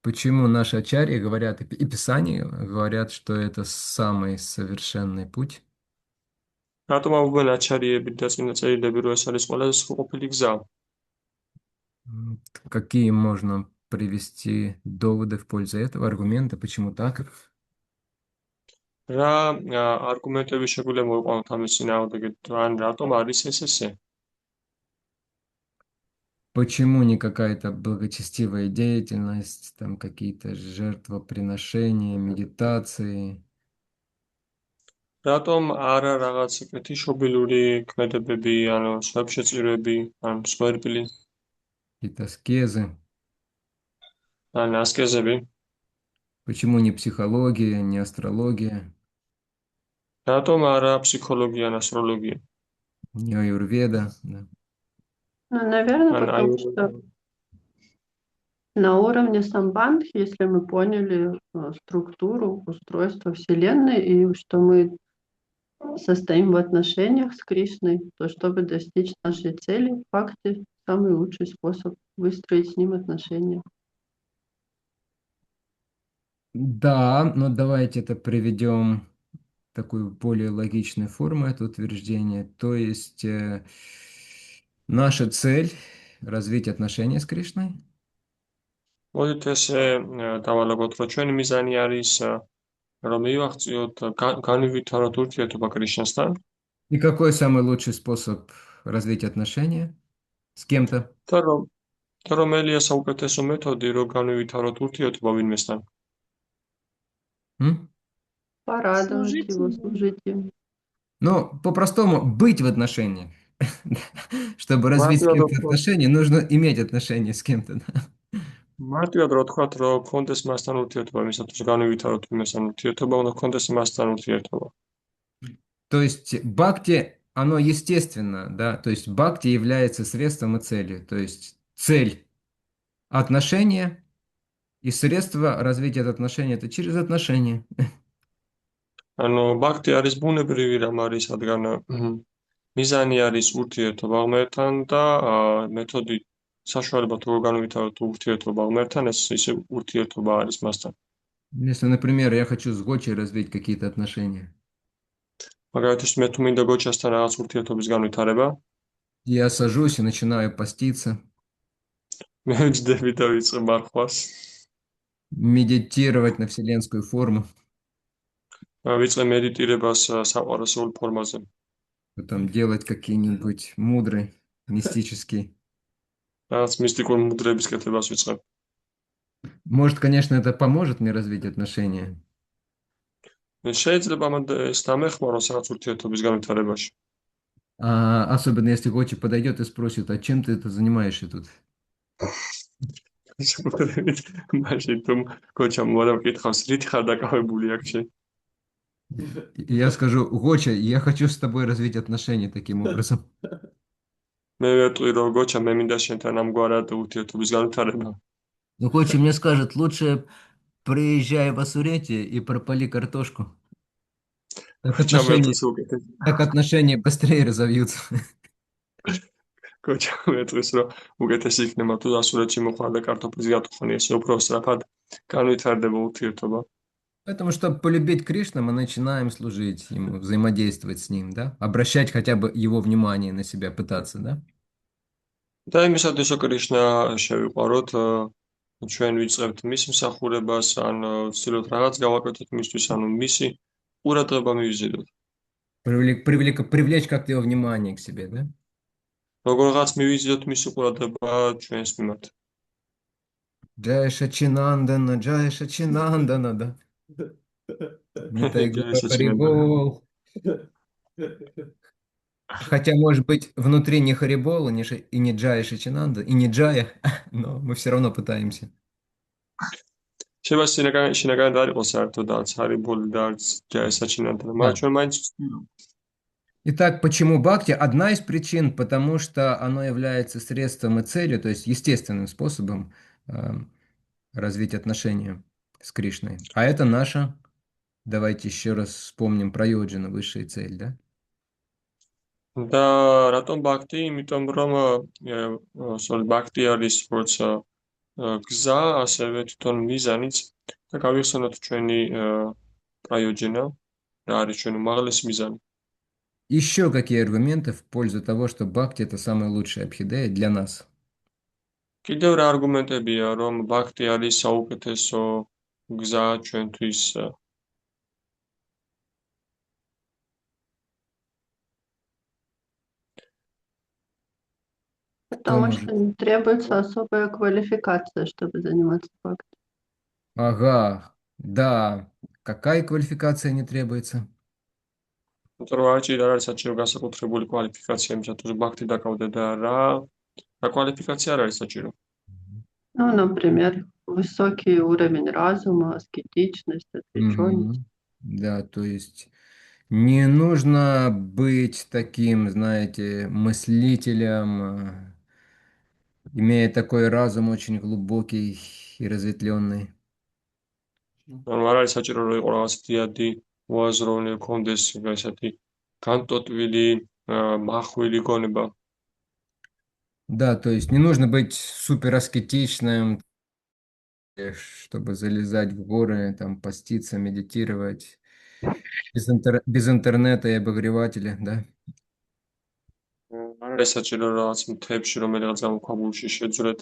Почему наши ачарьи говорят, и Писания говорят, что это самый совершенный путь? რატომ ამბობენ აჩარიები და წმინდა წერილები, რომ ეს არის ყველაზე სრულყოფილი გზა? Какие можно привести доводы в пользу этого, аргументы, почему так? რა არგუმენტები შეგვიძლია მოვიყვანოთ ამის წინააღმდეგ, ან რატომ არის ესე? Почему не какая-то благочестивая деятельность, там какие-то жертвоприношения, медитации? რატომ არა რაღაც ეგეთი შობილური ქმედებები, ანუ სხვებშეწირვები, ან სვერბილი, Какие-то аскезы? ან ასკეზები? Почему не психология, не астрология, რატომ არა ფსიქოლოგია, ან ასტროლოგია, не аюрведа? Да. Ну, наверное, ან потому что на уровне самбандх, если мы поняли структуру, устройство Вселенной, и что мы состоим в отношениях с Кришной, то чтобы достичь нашей цели, бхакти — самый лучший способ выстроить с ним отношения. Да, но давайте это приведем в такую более логичную форму, это утверждение. То есть наша цель — развить отношения с Кришной. მოდით ესე დავალაგოთ, რომ ჩვენი მიზანი არის რომ მივაღწიოთ, განვითაროთ ურთიერთობა კრიშნასთან И какой самый лучший способ развить отношения с кем-то? და რომელია საუკეთესო მეთოდი, რომ განვითაროთ ურთიერთობა ვინმესთან? Порадовать Служить его, ему. служить ему. Ну, по-простому, быть в отношениях. Чтобы развить с Мартирად кем-то ვთქვათ, отношения, нужно иметь отношения с кем-то. Да. მარტივად რო ვთქვათ, რომ გქონდეს მასთან ურთიერთობა, იმისათვის განვითაროთ ვინმესთან ურთიერთობა, უნდა გქონდეს მასთან ურთიერთობა. То есть бхакти, оно естественно, да, то есть бхакти является средством и целью. То есть цель — отношения, и средство развития отношений — это через отношения. ანუ ბაქტი არის ბუნებრივი რამ არის, რადგან მიზანი არის ურთიერთობა ღმერთთან და მეთოდი საშუალება თუ განვითაროთ ურთიერთობა ღმერთთან, ეს ისე ურთიერთობა არის მასთან. Если, например, я хочу с Гочей развить какие-то отношения, მაგალითად, მე თუ მინდა გოჩასთან რაღაც ურთიერთობის განვითარება, я сажусь и начинаю поститься, მე ვჯდები და ვიწყებ მარხვას, медитировать на вселенскую форму, ვიწყებ მედიტირებას საყვარასრულ ფორმაზე. потом делать какие-нибудь мудрые, мистические. რაღაც მისტიკურ მუდრების კეთებას ვიწყებ. Может, конечно, это поможет мне развить отношения, შეიძლება მანდ ეს დამეხმაროს რაღაც ურთიერთობის განვითარებაში. особенно если Гочи подойдет и спросит, а чем ты это занимаешься тут? მაშინ თუ გოჩამ მოვაკითხავს, რით ხარ დაკავებული აქში? И я скажу, Гоча, я хочу с тобой развить отношения таким образом. მე ვეტყვი, რომ გოჩა, მე მინდა შენთან ამგვარად ურთიერთობის განვითარება. Ну, Гочи мне скажет, лучше приезжай в Осурете и пропали картошку. Так გოჩა отношения, მეტყვის უკეთეს. так отношения быстрее разовьются. გოჩა მეტყვის, რომ უკეთესი იქნება თუ ასურეთში მოხარ და კარტოფილის გატხონი, ესე უფრო სწრაფად განვითარდება ურთიერთობა. Поэтому, чтобы полюбить Кришну, мы начинаем служить ему, взаимодействовать с ним, да? Обращать хотя бы его внимание на себя, пытаться, да? და იმისათვის, რომ კრიშნა შევიყვაროთ, ჩვენ ვიწყებთ მის მსახურებას, ან ვცდილობთ რაღაც გავაკეთოთ მისთვის, ანუ მისი ყურადღება მივიზიდოთ. Привлечь как-то его внимание к себе, да? როგორღაც მივიზიდოთ მისი ყურადღება ჩვენს მიმართ. Джая Шачинандана, Джая Шачинандана, да. Нитай Гора Харибол. Хотя, может быть, внутри не Харибола, и не Джая Шачинанда, и не Джая, но мы все равно пытаемся. შეიძლება შინაგანად არ იყოს საერთოდ არც ჰარიბოლი და არც ჯაესაჩინანდა, Да. მაგრამ ჩვენ მაინც ვცდილობთ. Итак, почему бхакти? Одна из причин, потому что оно является средством и целью, то есть естественным способом развить отношения с Кришной. А это наша, давайте еще раз вспомним про йоджина, высшая цель, да? და რატომ ბაქტი? იმიტომ რომ ბაქტი არის როგორც გზა, ასევე თვითონ მიზანიც და გავიხსენოთ ჩვენი პრაიოჯენა, რა არის ჩვენი უმაღლესი მიზანი. Еще какие аргументы в пользу того, что бхакти это самая лучшая абхидея для нас? კიდევ რა არგუმენტებია, რომ ბაქტი არის საუკეთესო გზა ჩვენთვის? Потому может? что не требуется особая квалификация, чтобы заниматься бхакти. Ага, да. Какая квалификация не требуется? იმიტომ რომ არ არის საჭირო განსაკუთრებული კვალიფიკაცია იმისათვის, რომ ბაქტი დაკავდე და რა კვალიფიკაცია არ არის საჭირო. Ну, например, высокий уровень разума, аскетичность, отвлеченность. Да, то есть не нужно быть таким, знаете, мыслителем, имея такой разум очень глубокий и разветвленный. ანუ არ არის საჭირო რომ იყო რაღაც დიდი უაზროვნე კონდეს ესეთი განტოტვილი მახვილი გონება. Да, то есть не нужно быть супер аскетичным, чтобы залезать в горы, там, поститься, медитировать, без интернета и обогревателя, да? არ არის საჭირო რაღაც მთებში რომელიღაც გამოქვაბულში შეძვრეთ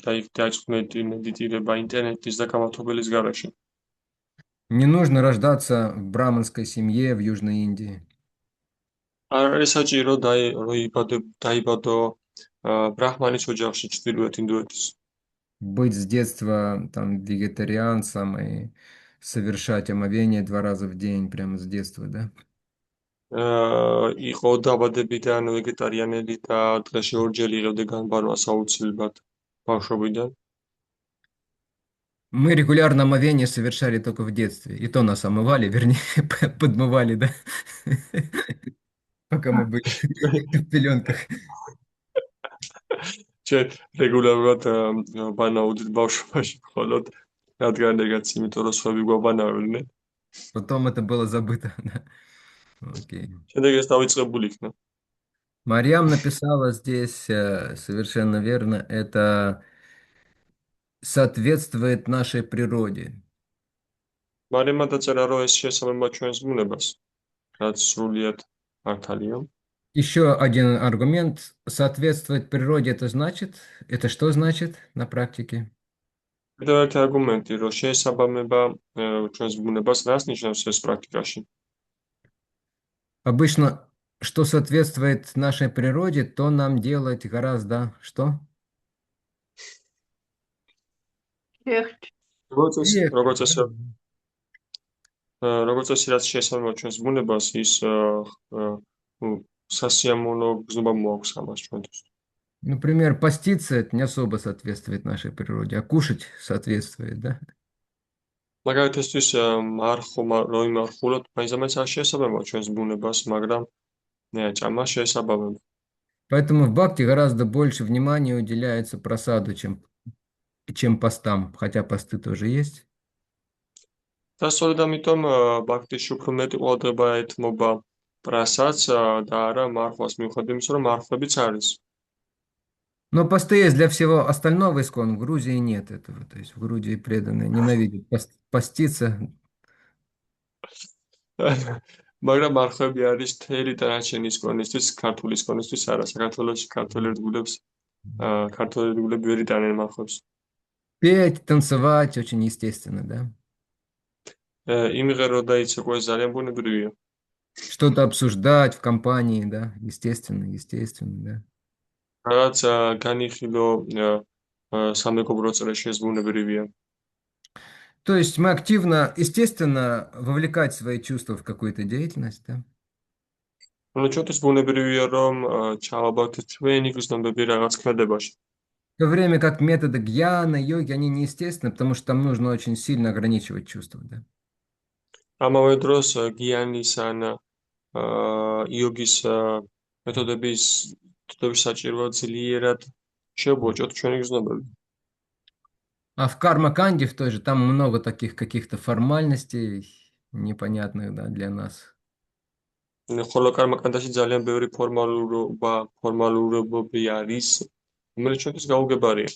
და იქ დაიწყვნეთ მედიტირება ინტერნეტის და გამათობელის გარეშე. Не нужно рождаться в браманской семье в Южной Индии. არ არის საჭირო დაიბადო ბრაჰმანის ოჯახში ჩრდილოეთ ინდოეთის. Быть с детства там вегетарианцем и совершать омовение 2 раза в день, прямо с детства, да? იყო დაბადებიდან ვეგეტარიანელი და დღეში ორჯერ იღებდა განბარვას აუცილებლად ბავშვობიდან. Мы регулярно омовение совершали только в детстве. И то нас омывали, вернее, подмывали, да? Пока мы были в пеленках. ჩვენ რეგულარულად ბანაუდით ბავშვობაში მხოლოდ რადგან ეგაც იმიტომ რომ სხვები გვაბანავდნენ. Потом это было забыто, да? Окей. შემდეგ ეს დავიწყებული იქნა. Марьям написала здесь совершенно верно, это соответствует нашей природе. მარიმა დაწერა რომ ეს შესაბამება ჩვენს ბუნებას, რაც სრულიად მართალია. Еще один аргумент. Соответствовать природе это значит? Это что значит на практике? კიდევ ერთი არგუმენტი, რომ შესაბამება ჩვენს ბუნებას რას ნიშნავს ეს პრაქტიკაში? Обычно, что соответствует нашей природе, то нам делать гораздо что? Легче. როგორც წესი რაც შესაბამება ჩვენს ბუნებას, ის სასიამოვნო გზნობა მოაქვს ამას ჩვენთვის. Например, поститься это не особо соответствует нашей природе, а кушать соответствует, да? მაგალითისთვის რო იმარხულოთ, მაინც არ შესაბამება ჩვენს ბუნებას, მაგრამ ჭამა შესაბამება. Поэтому в бхакти гораздо больше внимания уделяется прасаду, чем постам, хотя посты тоже есть. და სწორედ ამიტომ ბაქტიში უფრო მეტი ყურადღება ეთმობა პრასადს და არა მარხვას, მიუხედავად იმისა, რომ მარხვებიც არის. Но посты есть для всего остального искон. В Грузии нет этого. То есть в Грузии преданные ненавидят поститься. მაგრამ მარხვები არის თელი დანარჩენი ისკონისთვის, ქართული ისკონისთვის არა. საქართველოში ქართველი ერთგულები ვერ იტანენ მარხვებს. Петь, танцевать очень естественно, да? იმღერო და იცეკვე ძალიან ბუნებრივია. Что-то обсуждать в компании, да? Естественно, да. რაც განიხილო სამეგობრო წრეში ეს ბუნებრივია. То есть мы активно, естественно, вовлекать свои чувства в какую-то деятельность, да? ანუ ჩვენთვის ბუნებრივია, რომ ჩავაბავთ ჩვენი გრძნობები რაღაც ქმედებაში. В то время как методы гьяна, йоги, они неестественны, потому что там нужно очень сильно ограничивать чувства, да? ამავე დროს გიანის ან იოგის მეთოდების საჭიროა ძლიერად შევბოჭოთ ჩვენი გრძნობები. А в карма-канде в той же, там много таких каких-то формальностей непонятных, да, для нас. ხოლო კარმაკანდაში ძალიან ბევრი ფორმალურობები არის, რომელიც ჩვენთვის გაუგებარია.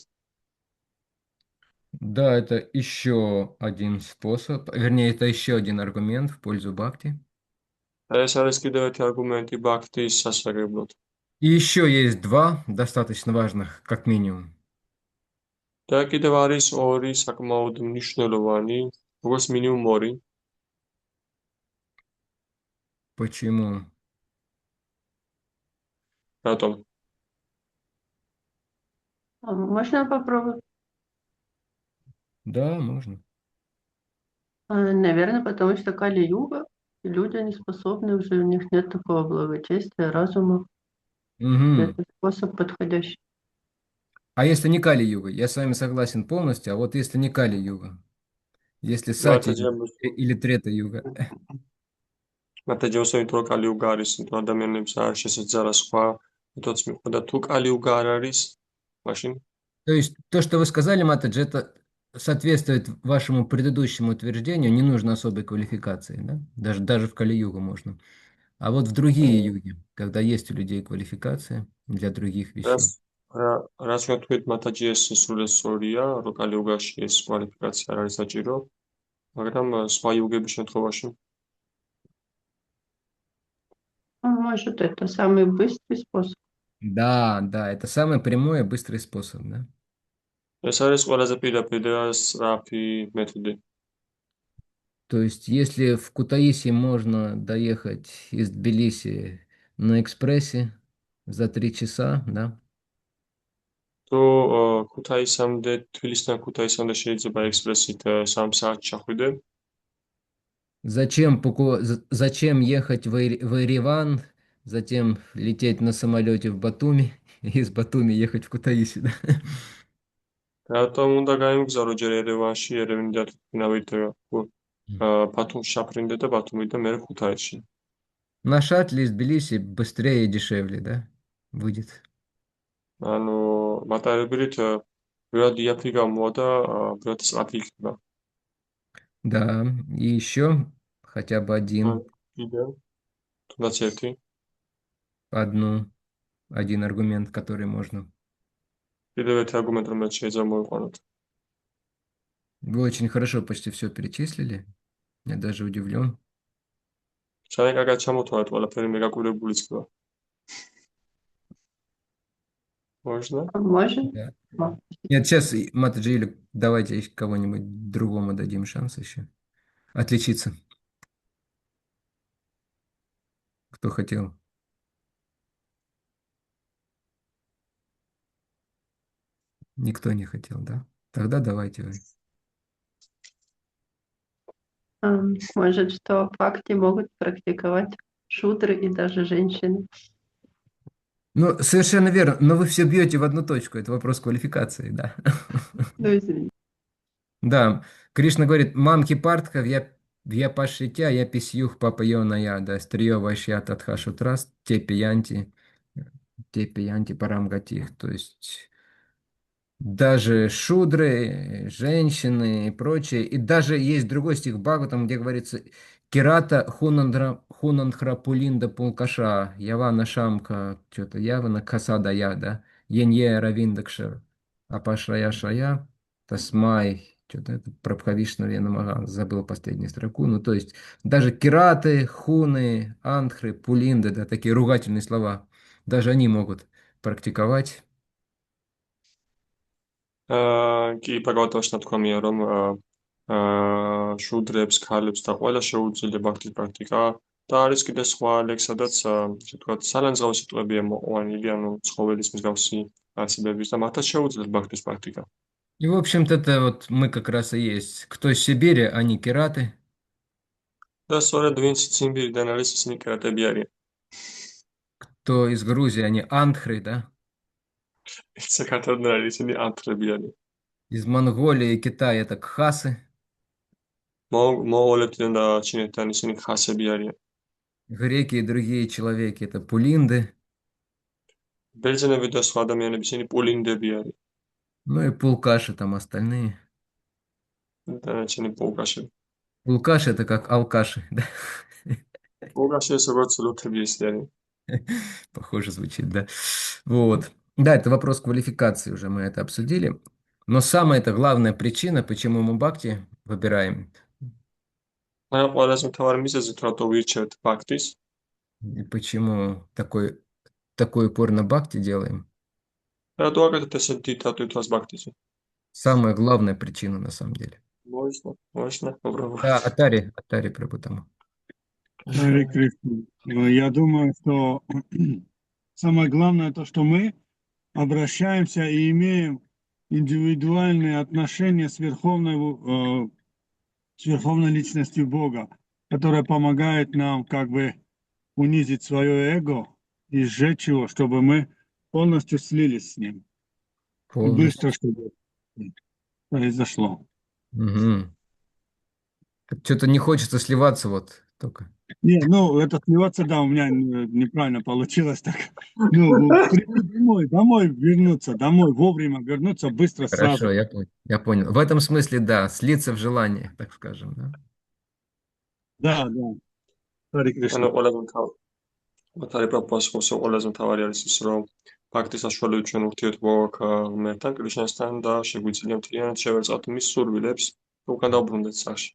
Да, это еще один способ, вернее, это еще один аргумент в пользу бхакти. ეს არის კიდევ ერთი არგუმენტი ბაქთის სასარგებლოდ. И еще есть два достаточно важных, как минимум. და კიდევ არის ორი საკმაოდ მნიშვნელოვანი, როგორც მინიმუმ ორი. Почему? რატომ? Можно попробовать? Да, можно. Наверное, потому что Кали-юга, и люди не способны уже, у них нет такого благочестия, разума. Мгм. Это способ подходящий. А если не Кали-юга? Я с вами согласен полностью, а вот если не Кали-юга? Если მათ Сати или Трета-юга? ჯერს იმიტომ რომ კალიუგა არის, იმიტომ ადამიანებს არ შესაძლოა სხვა მეთოდს მიყვება. თუ კალიუგა არ არის, მაშინ То есть то, что вы сказали, Матаджи, это соответствует вашему предыдущему утверждению, не нужно особой квалификации, да? Даже в Кали-югу можно. А вот в другие юги, когда есть у людей квалификация для других вещей. რაც ვთქვით, მათაჯიეს სრულესწორია, რომ კალიუგაში ეს კვალიფიკაცია არ არის საჭირო, მაგრამ სხვა იუგების შემთხვევაში Может, это самый быстрый способ. Да, это самый прямой и быстрый способ, да? ეს არის ყველაზე პირდაპირ და სწრაფი მეთოდი. То есть, если в Кутаиси можно доехать из Тбилиси на экспрессе за 3 часа, да? თუ ქუთაისამდე, თბილისიდან ქუთაისამდე შეიძლება ექსპრესით 3 საათში ჩახვიდე. Зачем ехать в Ереван, затем лететь на самолете в Батуми, и из Батуми ехать в Кутаиси, да? რატომ უნდა გაიმგზავრო ჯერ ერევანში, ერევნიდან თვითნავით ბათუმში ჩაფრინდე და ბათუმიდან მერე ქუთაისში. На шаттле из Тбилиси быстрее и дешевле, да? Будет. ანუ მატარებლით ბევრად იაფი გამოვა და ბევრად სწრაფი იქნება. Да, и еще хотя бы один თუნდაც ერთი один аргумент, который можно. კიდევ ერთი არგუმენტი, რომელიც შეიძლება მოვიყვანოთ. Вы очень хорошо почти все перечислили. Я даже удивлен. ძალიან კარგად ჩამოთვალეთ, ყველაფერი მეგაკვირებულიც ხდება. Можно? Может? Да. Да. Нет, сейчас, Матаджи, давайте кого-нибудь другому дадим шанс еще отличиться. Кто хотел? Никто не хотел, да? Тогда давайте вы. Может, что бхакти могут практиковать шудры и даже женщины. Ну, совершенно верно, но вы все бьете в одну точку, это вопрос квалификации, да. Ну, извините. Да, Кришна говорит, мамки партхав, я пашитя, я писюх папайона я, да, стрио вашья татхашу траст, те пиянти парамгатих, то есть даже шудры, женщины и прочее, и даже есть другой стих Бхагаватам, где говорится, Кирата хунандхра пулинда пулкаша, явана шамка, что-то явана касада я, да, енье равиндакшер, апашрая шая, тасмай, что-то это Прабхавишна Венамага, забыл последнюю строку, ну то есть даже кираты, хуны, андхры, пулинды, да, такие ругательные слова, даже они могут практиковать. კი ბაგავატაშნა თქვამია, რომ შუდრებს, ქალებს და ყველა შეუძლია ბაქთის პრაქტიკა და არის კიდე სხვა ლექსადაც, ასე ვთქვათ, სალანძღავი სიტყვებია მოყვანილი, ანუ ცხოველის მსგავსი principების და მათაც შეუძლიათ ბაქტის პრაქტიკა. И, в общем-то, это вот мы как раз и есть. Кто из Сибири, они кераты. და სწორედ ვინც ციმბირიდან არის, ისინი კერატები არიან. Кто из Грузии, они антхры, да? საქართველოს არის, ისინი ანთრები არიან. Из Монголии и Китая это кхасы. მონღოლებიდან და ჩინეთიდან ისინი ხასები არიან. Греки и другие человеки это пулинды. ბერძენები და სხვა ადამიანები ისინი პულინდები არიან. Ну и пулкаши там остальные. დანარჩენი პულკაშები. Пулкаши это как алкаши, да? პულკაში ეს როგორც ლოთები ისე არიან. Похоже звучит, да? Вот. Да, это вопрос квалификации уже, мы это обсудили. Но самая это главная причина, почему мы бхакти выбираем, მაგრამ ყველაზე მთავარი მიზეზი თუ რატო ვირჩევთ ბაქტის, и почему такой упор на бхакти делаем, რატო აკეთებთ ესე დიდ დატვირთვას ბაქტიზე? самая главная причина на самом деле. მოიშნა, უბრალოდ. Да, Атари Прабхутама. Харе Кришна. Я думаю, что самое главное то, что мы обращаемся и имеем индивидуальные отношения с верховной личностью Бога, которая помогает нам как бы унизить свое эго и сжечь его, чтобы мы полностью слились с ним. И Полностью. быстро, чтобы произошло. Угу. Что-то не хочется сливаться вот только. Не, ну, это сливаться, да, у меня неправильно получилось так. Ну, прийти домой вернуться, домой вовремя вернуться, быстро, Хорошо, сразу. я понял. В этом смысле, да, слиться в желании, так скажем, да. Да, да. Харе Кришна. ანუ ყველაზე მთავარი მათარი პროპოზი ყველაზე მთავარი არის ის, რომ ბაქტის საშუალებით ჩვენ ურთიერთობა გვაქვს ღმერთთან, კრიშნასთან და შეგვიძლია მთლიანად შევერწყავთ მის სურვილებს და უკან დავბრუნდეთ სახში.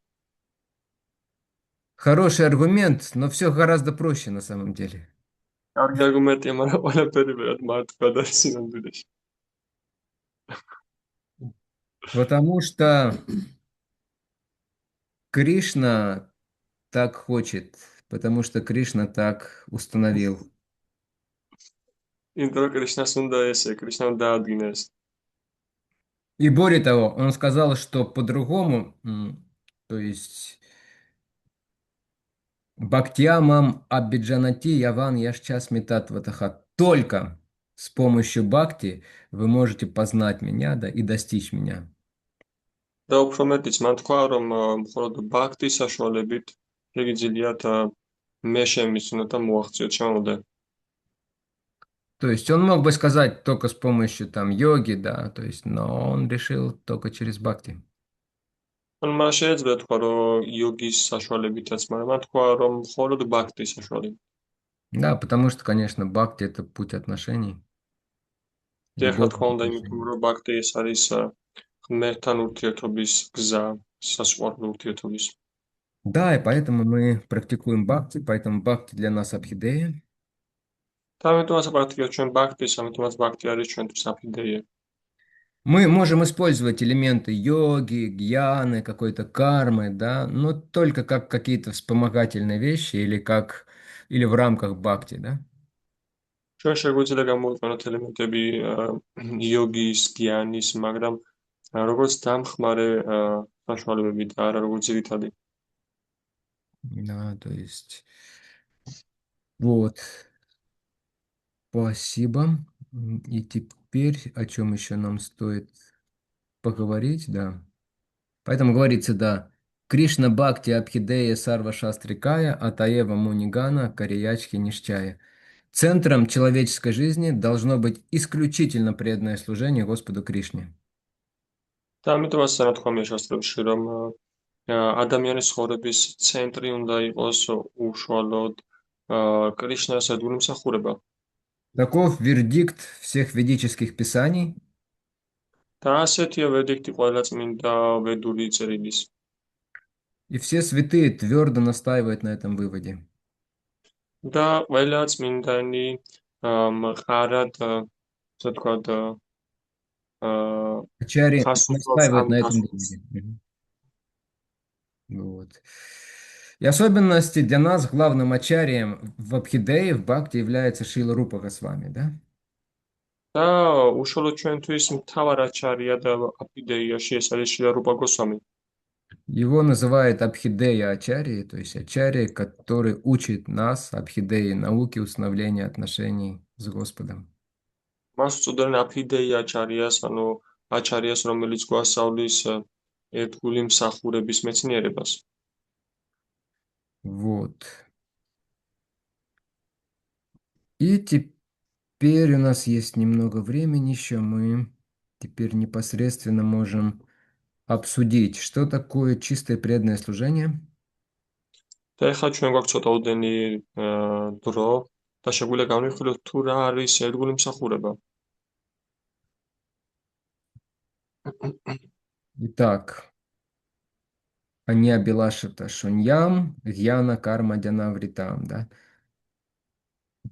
Хороший аргумент, но все гораздо проще на самом деле. კარგი არგუმენტია, მაგრამ ყველაფერი ვერად მარტივად არის სინამდვილეში. Потому что Кришна так хочет, потому что Кришна так установил. იმიტომ რომ კრიშნას უნდა ესე, კრიშნამ დაადგინა ეს. И более того, он сказал, что по-другому, то есть Бхактиямам Абиджанати Яван Яшчас Митатватаха. Только с помощью бхакти вы можете познать меня, да, и достичь меня. და უფრო მეტიც მან თქვა, რომ მხოლოდ ბაქტის საშუალებით შეგიძლიათ მე შემისუნოთ და მოაღწიოთ შემოვდე. То есть он мог бы сказать только с помощью там йоги, да, то есть, но он решил только через бхакти. ან მას შეიძლება თქვა, რომ იოგის საშუალებითაც, მაგრამ მან თქვა, რომ მხოლოდ ბაქტის საშუალებით. Да, потому что, конечно, бхакти это путь отношений. და ახლა თქვა უნდა Любовь. იმიტომ, რომ ბაქტი ეს არის ღმერთთან ურთიერთობის გზა, სასიყვარულო ურთიერთობის. Да, и поэтому мы практикуем бхакти, поэтому бхакти для нас абхидея. და ამიტომაც პრაქტიკად ჩვენ ბაქტის, ამიტომაც ბაქტი არის ჩვენთვის აფიდეია. Мы можем использовать элементы йоги, гьяны, какой-то кармы, да, но только как какие-то вспомогательные вещи или в рамках бхакти, да. ჩვენ შეგვიძლია გამოვიყენოთ ელემენტები იოგის, გიანის, მაგრამ როგორც დამხმარე საშუალებები და არა როგორც ძირითადი. Да, то есть вот. Спасибо. И теперь о чем еще нам стоит поговорить, да. Поэтому говорится, да. Кришна Бхакти Абхидея Сарва Шастрикая Атаева Мунигана Кариячки Нишчая. Центром человеческой жизни должно быть исключительно преданное служение Господу Кришне. და ამიტომაც სანათქვამია შასტრებში, რომ ადამიანის ცხოვრების ცენტრი უნდა იყოს უშუალოდ კრიშნას ერთგული მსახურება. Таков вердикт всех ведических писаний. და ასეთია ვერდიქტი ყველა წმინდა ვედური წერილის. И все святые твердо настаивают на этом выводе. და ყველა წმინდანი მყარად, ასე ვთქვათ, Ачари ხასუცობს настаивают ამ на этом დასკვნას. выводе. Вот. И особенности для нас главным ачарием в Абхидее, в Бхакти является Шрила Рупа Госвами, да? და უშუალოდ ჩვენთვის მთავარ აჩარია და აფიდეიაში ეს არის შილა რუპა გოსვამი. Его называют Абхидея Ачарьей, то есть Ачарья, который учит нас, Абхидеи, науки установления отношений с Господом. მას უწოდებენ აფიდეი აჩარიას, ანუ აჩარიას, რომელიც გვასწავლის ერთგული მსახურების მეცნიერებას. Вот. И теперь у нас есть немного времени еще. Мы теперь непосредственно можем обсудить, что такое чистое преданное служение. და ეხლა ჩვენ გვაქვს ცოტა ოდენი დრო და შეგვიძლია განვიხილოთ თუ რა არის ერთგული მსახურება. Итак, Аня Белашита Шуньям, Гьяна Карма Дянавритам, да?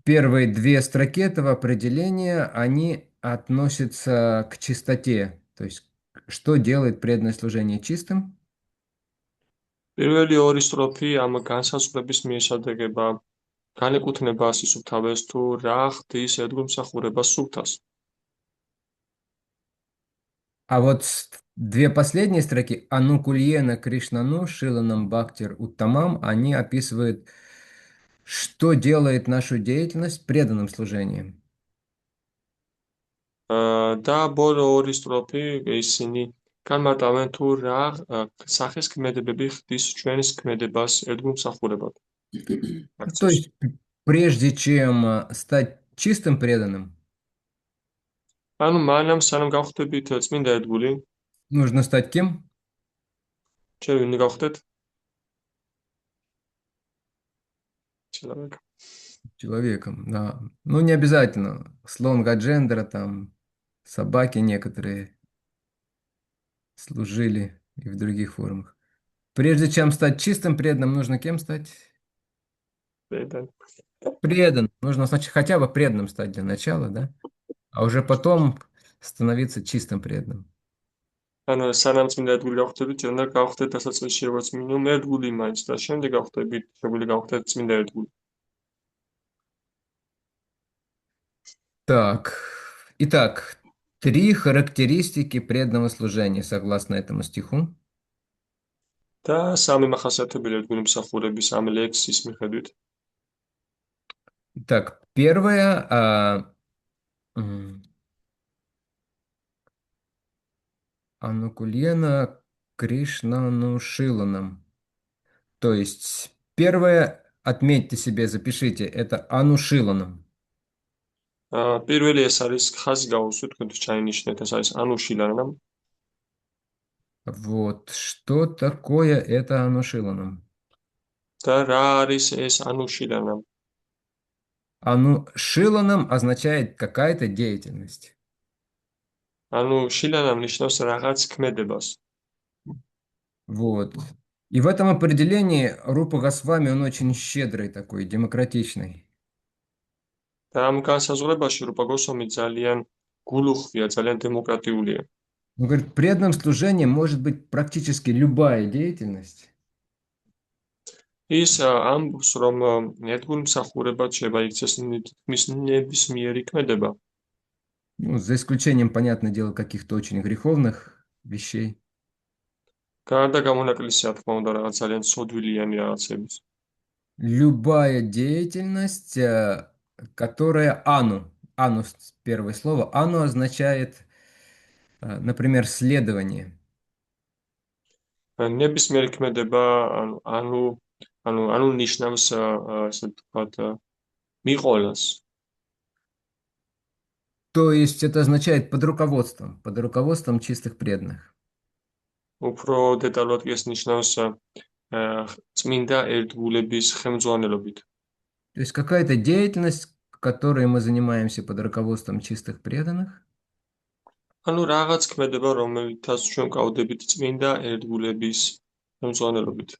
Первые две строки этого определения, они относятся к чистоте. То есть, что делает преданное служение чистым? პირველი ორი სტროფი ამ განსაზღვრების მიესადაგება განეკუთვნება სისუფთავეს თუ რა ხდის ერთგულ მსახურებას სუფთას. А вот две последние строки, Анукульена Кришнану, Шиланам Бхактир Уттамам, они описывают, что делает нашу деятельность преданным служением. და ბოლო ორი стрოფი ისინი განმარტავენ თუ რა სახის ქმედებები ხდის ჩვენს ქმედებას ერთგულ მსახურებად. То есть, прежде чем стать чистым преданным, ანუ მანამ სანამ გავხდებით წმინდა ერთგული, нужно стать кем? ჩვენ ვინ გავხდეთ? Человек. Человеком, да. Ну, не обязательно. Слон Гаджендера, там, собаки некоторые служили и в других формах. Прежде чем стать чистым преданным, нужно кем стать? Преданным. Нужно, значит, хотя бы преданным стать для начала, да? А уже потом становиться чистым преданным. ანუ სანამ წმინდა ერთგული გავხდებით, უნდა გავხდეთ დასაწყისში როგორც მინიმუმ ერთგული მაინც და შემდეგ გავხდებით, შეგვიძლია გავხდეთ წმინდა ერთგული. Так, итак, 3 характеристики преданного служения, согласно этому стиху. და სამი მახასიათებელი ერთგული მსახურების ამ ლექსის მიხედვით. Так, первое, Анукульена Кришнану Шиланам. То есть, первое, отметьте себе, запишите, это Анушиланам. პირველი ეს არის ხაზი გაუსვით, თქვენ ჩაინიშნეთ, ეს არის ანუშილანამ. Вот, что такое это Анушиланам? და რა არის ეს ანუშილანამ? Анушиланам означает какая-то деятельность. ანუ შილანამ ნიშნავს რაღაც ქმედებას. Вот. И в этом определении Рупа Госвами, он очень щедрый такой, демократичный. და ამ განსაზღვრებაში რუპა გოსვამი ძალიან გულუხვია, ძალიან დემოკრატიულია. Он говорит, преданным служением может быть практически любая деятельность. ის ამბობს, რომ ერთგულ მსახურებად შეიძლება იქცეს თითქმის ნებისმიერი ქმედება. Ну, за исключением, понятное дело, каких-то очень греховных вещей. გარდა გამონაკლისია, თქმა უნდა, რაღაც ძალიან ცოდვილიანი რაღაცების. Любая деятельность, которая ану первое слово, ану означает, например, следование. ნებისმიერი ქმედება, ანუ ნიშნავს ასე ვთქვათ, მიყოლას. То есть это означает под руководством чистых преданных. უფრო დეტალურად კი ეს ნიშნავს წმინდა ერთგულების ხელმძღვანელობით. То есть какая-то деятельность, которой мы занимаемся под руководством чистых преданных. ანუ რაღაც ქმედება, რომელთაც ჩვენ გავდებით წმინდა ერთგულების ხელმძღვანელობით.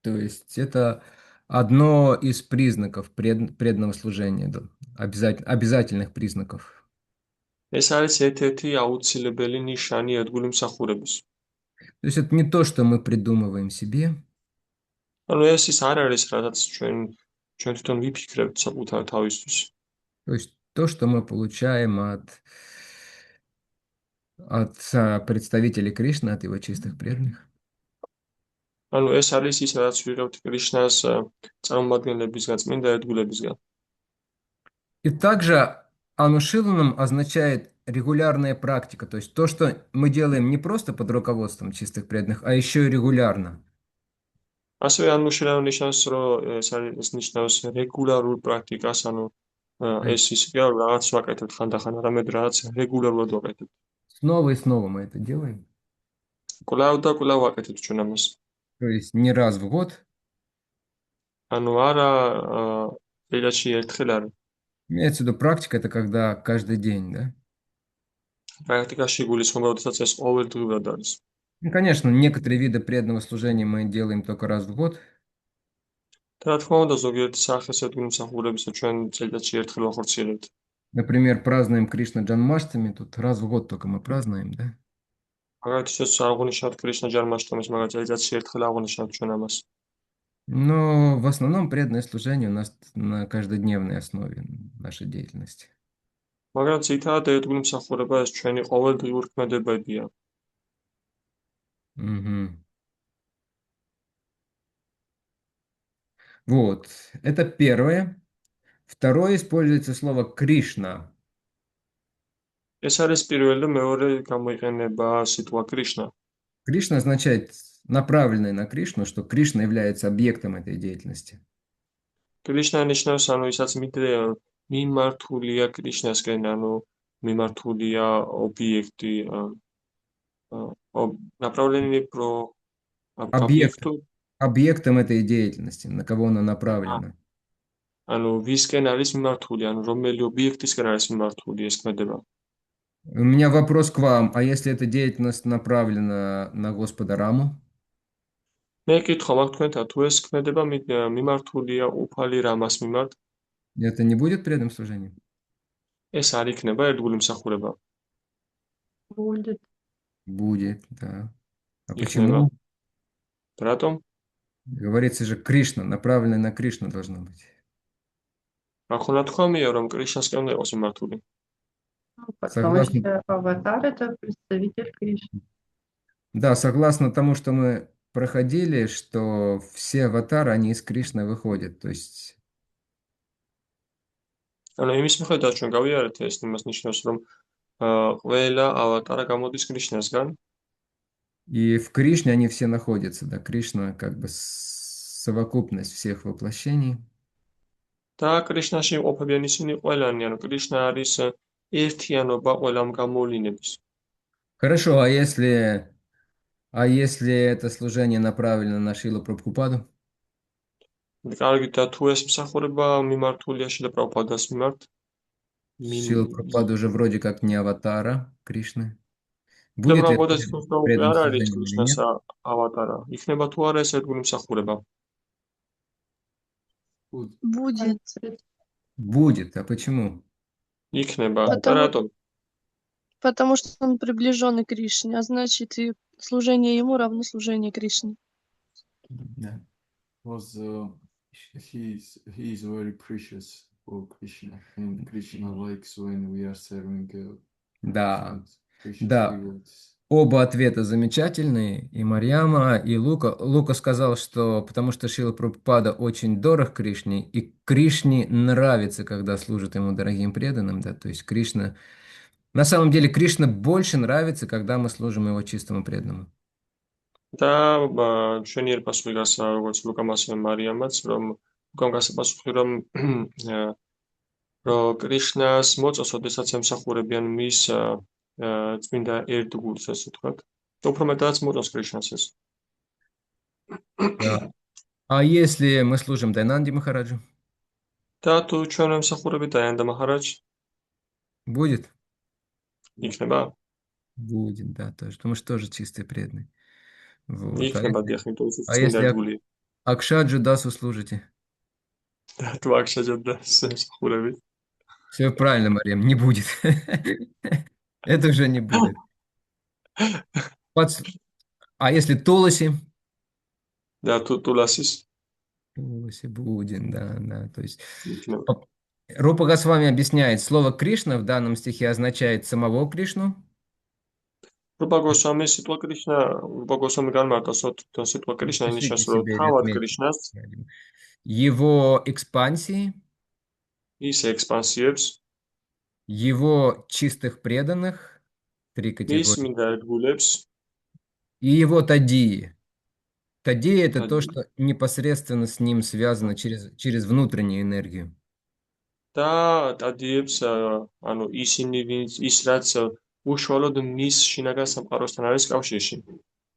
То есть это одно из признаков преданного служения, да, обязательных признаков. ეს არის ერთ-ერთი აუცილებელი ნიშანი ერთგული მსახურების. То есть это не то, что мы придумываем себе. ანუ ეს ის არ არის, სადაც ჩვენ თვითონ ვიფიქრებთ საკუთარ თავისთვის. То есть то, что мы получаем от представителей Кришны, от его чистых преданных. ანუ ეს არის ის, რაც ვიღებთ კრიშნას წარმომადგენლებისგან, წმინდა ერთგულებისგან. И также анушиланам означает регулярная практика, то есть то, что мы делаем не просто под руководством чистых преданных, а еще и регулярно. ასევე ანუშილანო ნიშნავს, რომ ეს ნიშნავს რეგულარულ პრაქტიკას, ანუ ეს ისია, რომ რაღაც ვაკეთებთ ხანდახან, არამედ რაღაც რეგულარულად ვაკეთებთ. Снова и снова мы это делаем. კვლავ და კვლავ ვაკეთებთ ჩვენ ამას. То есть не раз в год. ანუ არა წელიწადში ერთხელ არა. Имеется в виду практика, это когда каждый день, да? პრაქტიკაში გულისხმობა, როდესაც ეს ყოველდღიურად არის. Ну, конечно, некоторые виды преданного служения мы делаем только раз в год. და რა თქმა უნდა, ზოგიერთი სახის ერთგულმსახურებისა ჩვენ წელიწადში ერთხელ ვახორციელებთ. Например, празднуем Кришна Джанмаштами, тут раз в год только мы празднуем, да? მაგალითად, აღნიშნავთ კრიშნა ჯარმაშტომის, მაგრამ წელიწადში ერთხელ აღნიშნავთ ჩვენ ამას. Но в основном преданное служение у нас на каждодневной основе нашей деятельности. მაგრამ ძირითადად ერთგულმსახურება ეს ჩვენი ყოველდღიური ქმედებებია. Мгм. Вот, это первое. Второе, используется слово Кришна. ეს არის პირველი და მეორე გამოიყენება სიტყვა კრიშნა. Кришна означает направленный на Кришну, что Кришна является объектом этой деятельности. კრიშნა ნიშნავს, ანუ ისაც მიმართულია კრიშნასკენ, ანუ მიმართულია ობიექტი, направленный про к объекту, Объектом этой деятельности, на кого она направлена. ანუ ვისკენ არის მიმართული, ანუ რომელი ობიექტისკენ არის მიმართული ეს ქმედება. У меня вопрос к вам. А если эта деятельность направлена на Господа Раму? მე კითხვა მაქვს თქვენთან, თუ ეს ქმედება მიმართულია უფალი რამას მიმართ, Это не будет преданным служением? ეს არ იქნება ერთგულმსახურება. Будет. Будет, да. А იქნება. почему? რატომ? Говорится же, Кришна, направленная на Кришну должно быть. ახლა თქვამია, რომ კრიშნასკენ უნდა იყოს მიმართული. Ну, потому Согласна. что аватар это представитель Кришны. Да, согласно тому, что мы проходили, что все аватары, они из Кришны выходят. То есть ანუ იმის მიხედვით ჩვენ გავიარეთ ეს იმას ნიშნავს, რომ ყველა ავატარა გამოდის კრიშნასგან. и в Кришне они все находятся. Да, Кришна как бы совокупность всех воплощений. და კრიშნაში ყოფებიან ისინი ყველანი, ანუ კრიშნა არის ერთიანობა ყველა ამ გამოვლინების. Хорошо, а если это служение направлено на Шрилу Прабхупаду? კარგი, და თუ ეს მსახურება მიმართულია შიდა პრაბჰუპადას მიმართ, Шрила Прабхупада уже вроде как не аватара Кришны. და Будет ли это პრაბჰუპადას თუ преданным არ არის служением или კრიშნას нет? ავატარა, იქნება თუ არა ეს ერთგული მსახურება. Будет. Будет. А почему? იქნება. და Потому- რატომ? Потому что он приближенный к Кришне, а значит и служение ему равно служение Кришне. Да. Was he is very precious for Krishna, and Krishna likes when we are serving Да. precious Да. devotees. Оба ответа замечательные, и Марьяма, и Лука. Лука сказал, что потому что Шрила Прабхупада очень дорог Кришне, и Кришне нравится, когда служит ему дорогим преданным, да, то есть Кришна... На самом деле Кришна больше нравится, когда мы служим его чистому преданному. და ჩვენი ერთ პასუხი გასა, როგორც ლუკამ ასევე მარიამაც, რომ ლუკამ გასაპასუხი, რომ კრიშნას მოწოს, ოდესაც ემსახურებიან მის წმინდა ერთგულს, ასე ვთქვათ. და უფრო მეტადაც მოწოს კრიშნას ეს. Да. А если мы служим Дайнанди Махараджу, და თუ ჩვენ ემსახურებით დაიანდა მაჰარაჯ, будет? იქნება? Будет, да, тоже. Потому что тоже чистый преданный. Вот. იქნება დიახ, იმიტომ ის А წმინდა если ერთგული. Акшаджу Дасу служите? და თუ აქ შეჯდა ემსახურებით. Все правильно, Марьям, не будет. Это уже не будет. А если Туласи? და თუ ტულასის Туласи будет, да, да. То есть იქნება. Рупа Госвами объясняет, слово Кришна в данном стихе означает самого Кришну, რუპა გოსვამი სიტყვა კრიშნა, რუპა გოსვამი განმარტავს, რომ სიტყვა კრიშნა пишите ნიშნავს, რომ себе или თავად отметьте. კრიშნას, Его экспансии, ის ექსპანსიებს, его чистых преданных, 3 მის категории, მინდა ერთგულებს и его тадии. Тадия– это და то, что непосредственно с ним связано через внутреннюю энергию. და ტადიებს, ანუ ისინი, ის რაც უშუალოდ მის შინაგან სამყაროსთან არის კავშირში.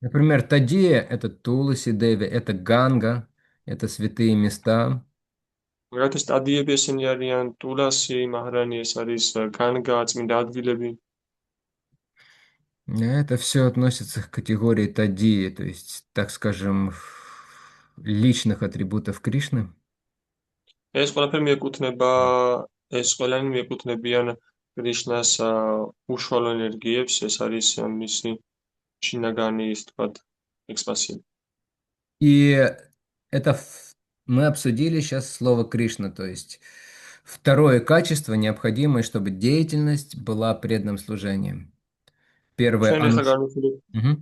Например, Тадия– это Туласи Деви, это Ганга, это святые места. მაგალითად, სტადიები ესენი არიან ტულასი, მაჰრანი, ეს არის განგა, წმინდა ადგილები. Это все относится к категории Тадии, то есть, так скажем, личных атрибутов Кришны. ეს ყველაფერი მიეკუთვნება, ეს ყველანი მიეკუთვნებიან კრიშნას უშუალო ენერგიებს, ეს არის მისი შინაგანი, ის თქვათ, ექსპანსია. И мы обсудили сейчас слово Кришна, то есть второе качество, необходимое, чтобы деятельность была преданным служением. Первое ჩვენ ახლა განვიხილეთ, Мгм.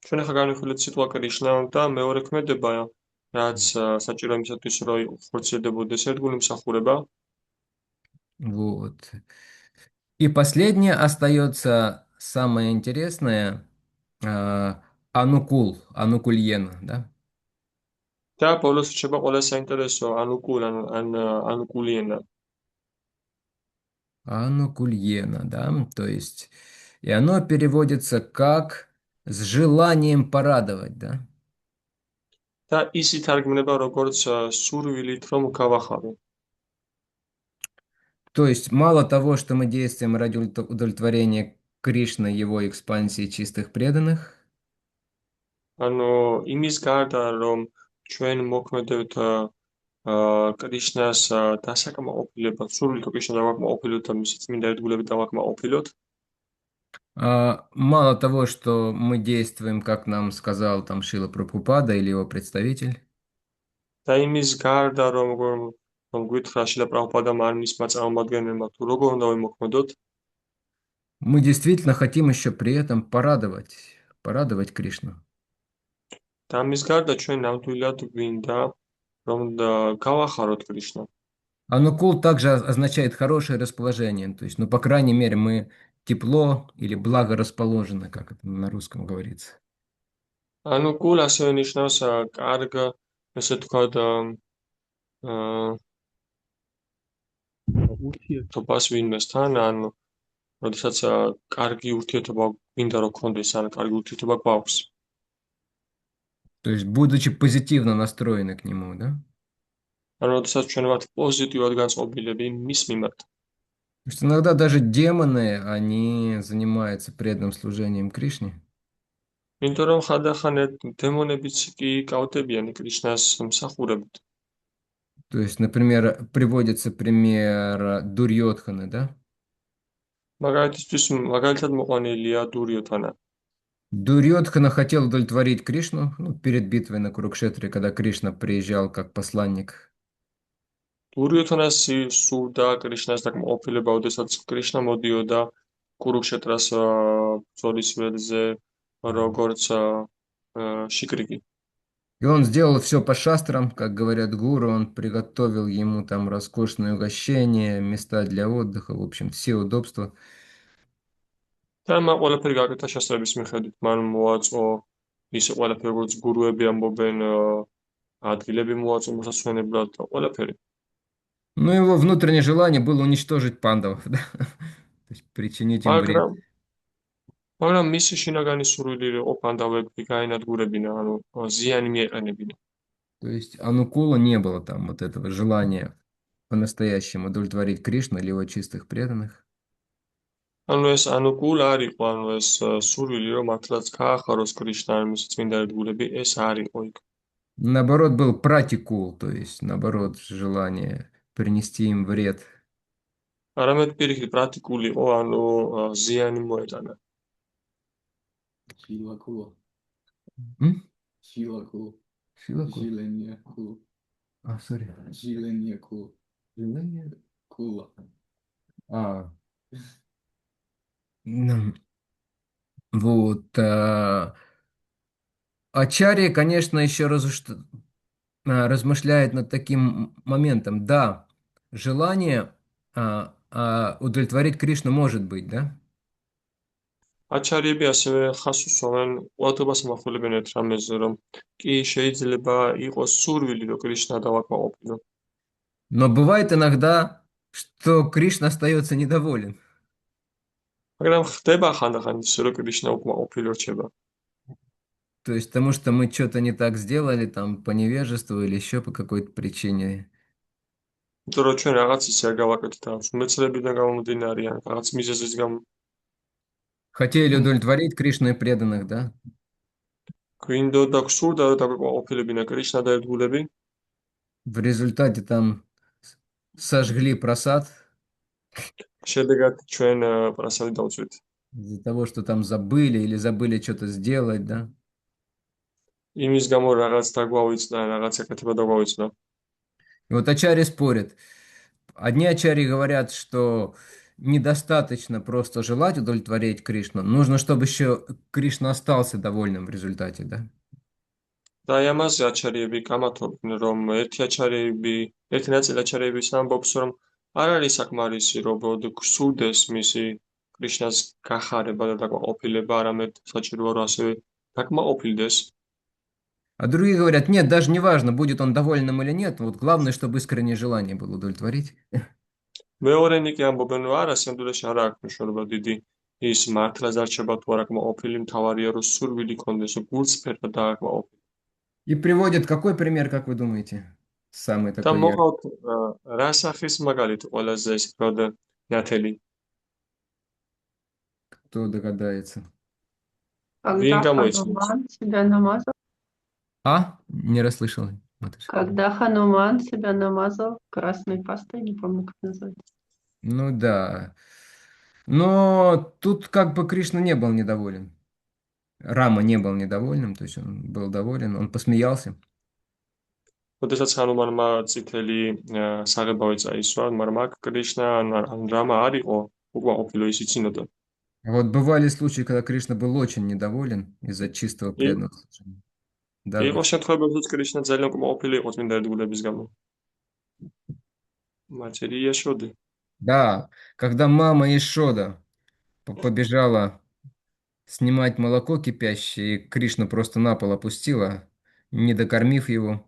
ჩვენ ახლა განვიხილეთ სიტყვა კრიშნა და მეორე ქმედება, რაც საჭირო იმისათვის, რომ ხორციელდებოდეს ერთგული მსახურება. Вот. И последнее остается самое интересное, анукульена, да? და ბოლოს რჩება ყველა საინტერესო ანუკულიენა. Анукульена, да? То есть, и оно переводится как с желанием порадовать, да? და ის ითარგმნება როგორც სურვილით, რომ გავახარო. То есть, мало того, что мы действуем ради удовлетворения Кришны, его экспансии чистых преданных, ანუ იმის გარდა, რომ ჩვენ მოქმედებთ კრიშნას დასაკმაყოფილებლად, სურვილით, რომ კრიშნა დავაკმაყოფილოთ და მისი წმინდა ერთგულებით დავაკმაყოფილოთ, мало того, что мы действуем, как нам сказал там Шрила Прабхупада или его представитель, და იმის გარდა, რომ გვითხრა შილა პრაბჰუპადამ ან მისმა წარმომადგენელმა, თუ როგორ უნდა ვიმოქმედოთ, мы действительно хотим еще при этом порадовать Кришну. და ამის გარდა ჩვენ ნამდვილად გვინდა, რომ გავახაროთ კრიშნა. Анукул также означает хорошее расположение, то есть, ну, по крайней мере, мы тепло или благорасположены, как это на русском говорится. ანუ კულ ასევე ნიშნავს კარგ, ესე თქვათ, ურთიერთობას ვინმესთან, ანუ როდესაც კარგი ურთიერთობა გვინდა რომ გქონდეს, ან კარგი ურთიერთობა გვაქვს. То есть, будучи позитивно настроены к нему, да? ანუ როდესაც ჩვენ ვართ პოზიტივად განწყობილები მის მიმართ. Потому что иногда даже демоны, они занимаются преданным служением Кришне. იმიტომ რომ ხანდახან დემონებიც კი კავდებიან კრიშნას მსახურებით. То есть, например, приводится пример Дурьодханы, да? მაგალითად მოყვანილია დურიოთანა. Дурьодхана хотел удовлетворить Кришну, ну, перед битвой на Курукшетре, когда Кришна приезжал как посланник. დურიოთანას სურდა კრიშნას დაკმაყოფილება, ოდესაც კრიშნა მოდიოდა კურუქშეტრას ბრძოლის ველზე, როგორც შიკრიკი. И он сделал все по шастрам, как говорят гуру, он приготовил ему там роскошные угощения, места для отдыха, в общем, все удобства. და მან ყველაფერი გაკეთა შასტრების მიხედვით. მან მოაწო ისე ყველაფერი, როგორც გურუები ამბობენ, ადგილები მოაწო მოსასვენებლად და ყველაფერი. Но его внутреннее желание было уничтожить пандавов, да? То есть причинить им вред. მაგრამ მისი შინაგანი სურვილი იყო პანდავები გაენადგურებინა, ანუ ზიანი მიეყენებინა. То есть Анукула не было там вот этого желания по-настоящему удовлетворить Кришну или его чистых преданных. ანუ ეს ანუკულ არ იყო, ანუ ეს სურვილი რომ მართლაც გაახაროს კრიშნა ან მისი წმინდა ერთგულები, ეს არ იყო იქ. Наоборот, был пратикул, то есть, наоборот, желание принести им вред. არამედ პირიქით პრაქტიკული იყო, ანუ ზიანი მოეტანა. Шилакул. М? Шилакул. Шилакул. Жиленьякул. Sorry. Жиленьякул. Желание? Кула. А, ну, вот. Ачарья, конечно, еще размышляет над таким моментом. Да, желание удовлетворить Кришну может быть, да? აჩარიები ასევე ხას უსვამენ ყურადღებას ამახვილებენ ერთ რამეზე, რომ კი შეიძლება იყოს სურვილი, რომ კრიშნა დავაკმაყოფილო. Но бывает иногда, что Кришна остается недоволен. მაგრამ ხდება ხანდახან ისე, რომ კრიშნა უკმაყოფილო რჩება. То есть потому что мы что-то не так сделали, там, по невежеству или еще по какой-то причине. იმიტომ რომ ჩვენ რაღაც ისე არ გავაკეთეთ თავს, უმეცრებიდან გამომდინარე ან რაღაც მიზეზის გამო Хотели удовлетворить Кришну и преданных, да? გვინდოდა გსურდა, რომ დავაკმაყოფილებინა კრიშნა და ერთგულები, В результате там сожгли просад შედეგად ჩვენ პრასადი დავწვით. из-за того, что там забыли или забыли что-то сделать, да? იმის გამო რაღაც დაგვავიწდა, რაღაც ეკეთება დაგვავიწდა. И вот ачари спорят. Одни ачари говорят, что недостаточно просто желать удовлетворить Кришну. Нужно, чтобы еще Кришна остался довольным в результате, да? და აი ამაზე აჩარიები კამათობენ, რომ ერთი ნაწილი აჩარიების ამბობს, რომ არ არის საკმარისი, რომ გსურდეს მისი კრიშნას გახარება და დაკმაყოფილება, არამედ საჭიროა, რომ ასევე დაკმაყოფილდეს. А другие говорят, нет, даже не важно, будет он довольным или нет. Вот главное, чтобы искреннее желание было удовлетворить. მეორენი კი ამბობენ, რომ არა, სინამდვილეში არ აქვს მნიშვნელობა დიდი ის მართლაც არჩება თუ არა კმაყოფილი, მთავარია, რომ სურვილი კონდეს, რომ გულწრფელად დააკმაყოფილოს. И приводят какой пример, как вы думаете? Самый და такой яркий. მოყავთ რა სახის მაგალითი ყველაზე ისე ვთქვათ ნათელი. Кто догадается? ვინ Когда გამოიცნობს? Хануман себя намазал, А? Не расслышал. Матушка. когда Хануман себя намазал красной пастой, не помню, как называется. Ну да. Но тут как бы Кришна не был недоволен. Рама не был недовольным, то есть он был доволен, он посмеялся. როდესაც ჰანუმანმა წითელი საღებავი წაისვა, მაგრამ აქ კრიშნა ან რამა არ იყო უკმაყოფილო, ის იცინოდა. А вот бывали случаи, когда Кришна был очень недоволен из-за чистого преданного служения. Да, იყო შემთხვევები, როდესაც კრიშნა ძალიან უკმაყოფილი იყო წმინდა ერთგულების გამო. მატერია შოდი. да, когда мама Ишода побежала снимать молоко кипящее, и Кришна просто на пол опустила, не докормив его.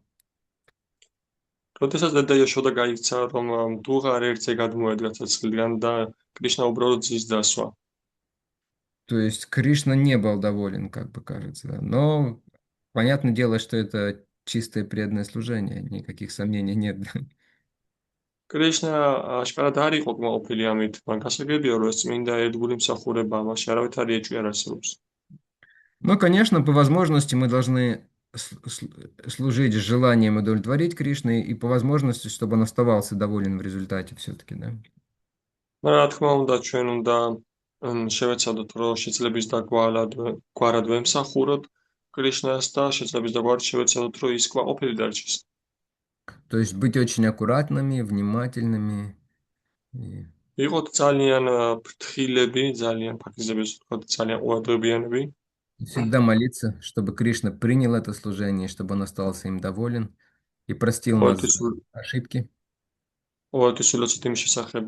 როდესაც დედა იოშოდა გაიქცა, რომ დუღა არ ერთზე გადმოედგა ცეცხლიდან და კრიშნა უბრალოდ ძის დასვა. То есть Кришна не был доволен, как бы кажется. Да. Но понятное дело, что это чистое преданное служение, никаких сомнений нет. კრიშნა აშკარად არ იყო კმაყოფილი ამით, მაგრამ გასაგებია, რომ ეს წმინდა ერთგული მსახურება ამაში არავითარი ეჭვი არ არსებობს. Но, конечно, по возможности мы должны служить с желанием удовлетворить Кришну и по возможности, чтобы он оставался доволен в результате все-таки, да. მაგრამ რა თქმა უნდა, ჩვენ უნდა შევეცადოთ, რომ შეძლების გვარად ვემსახუროთ კრიშნას და შეძლების გვარად შევეცადოთ, რომ ის კმაყოფილი დარჩეს. То есть быть очень аккуратными, внимательными. იყოთ ძალიან ფრთხილები, ძალიან ფაქიზები, ძალიან ყურადღებიანები. И всегда молиться, чтобы Кришна принял это служение, чтобы он остался им доволен и простил нас за ошибки. ყოველთვის ვილოცოთ იმ შესახებ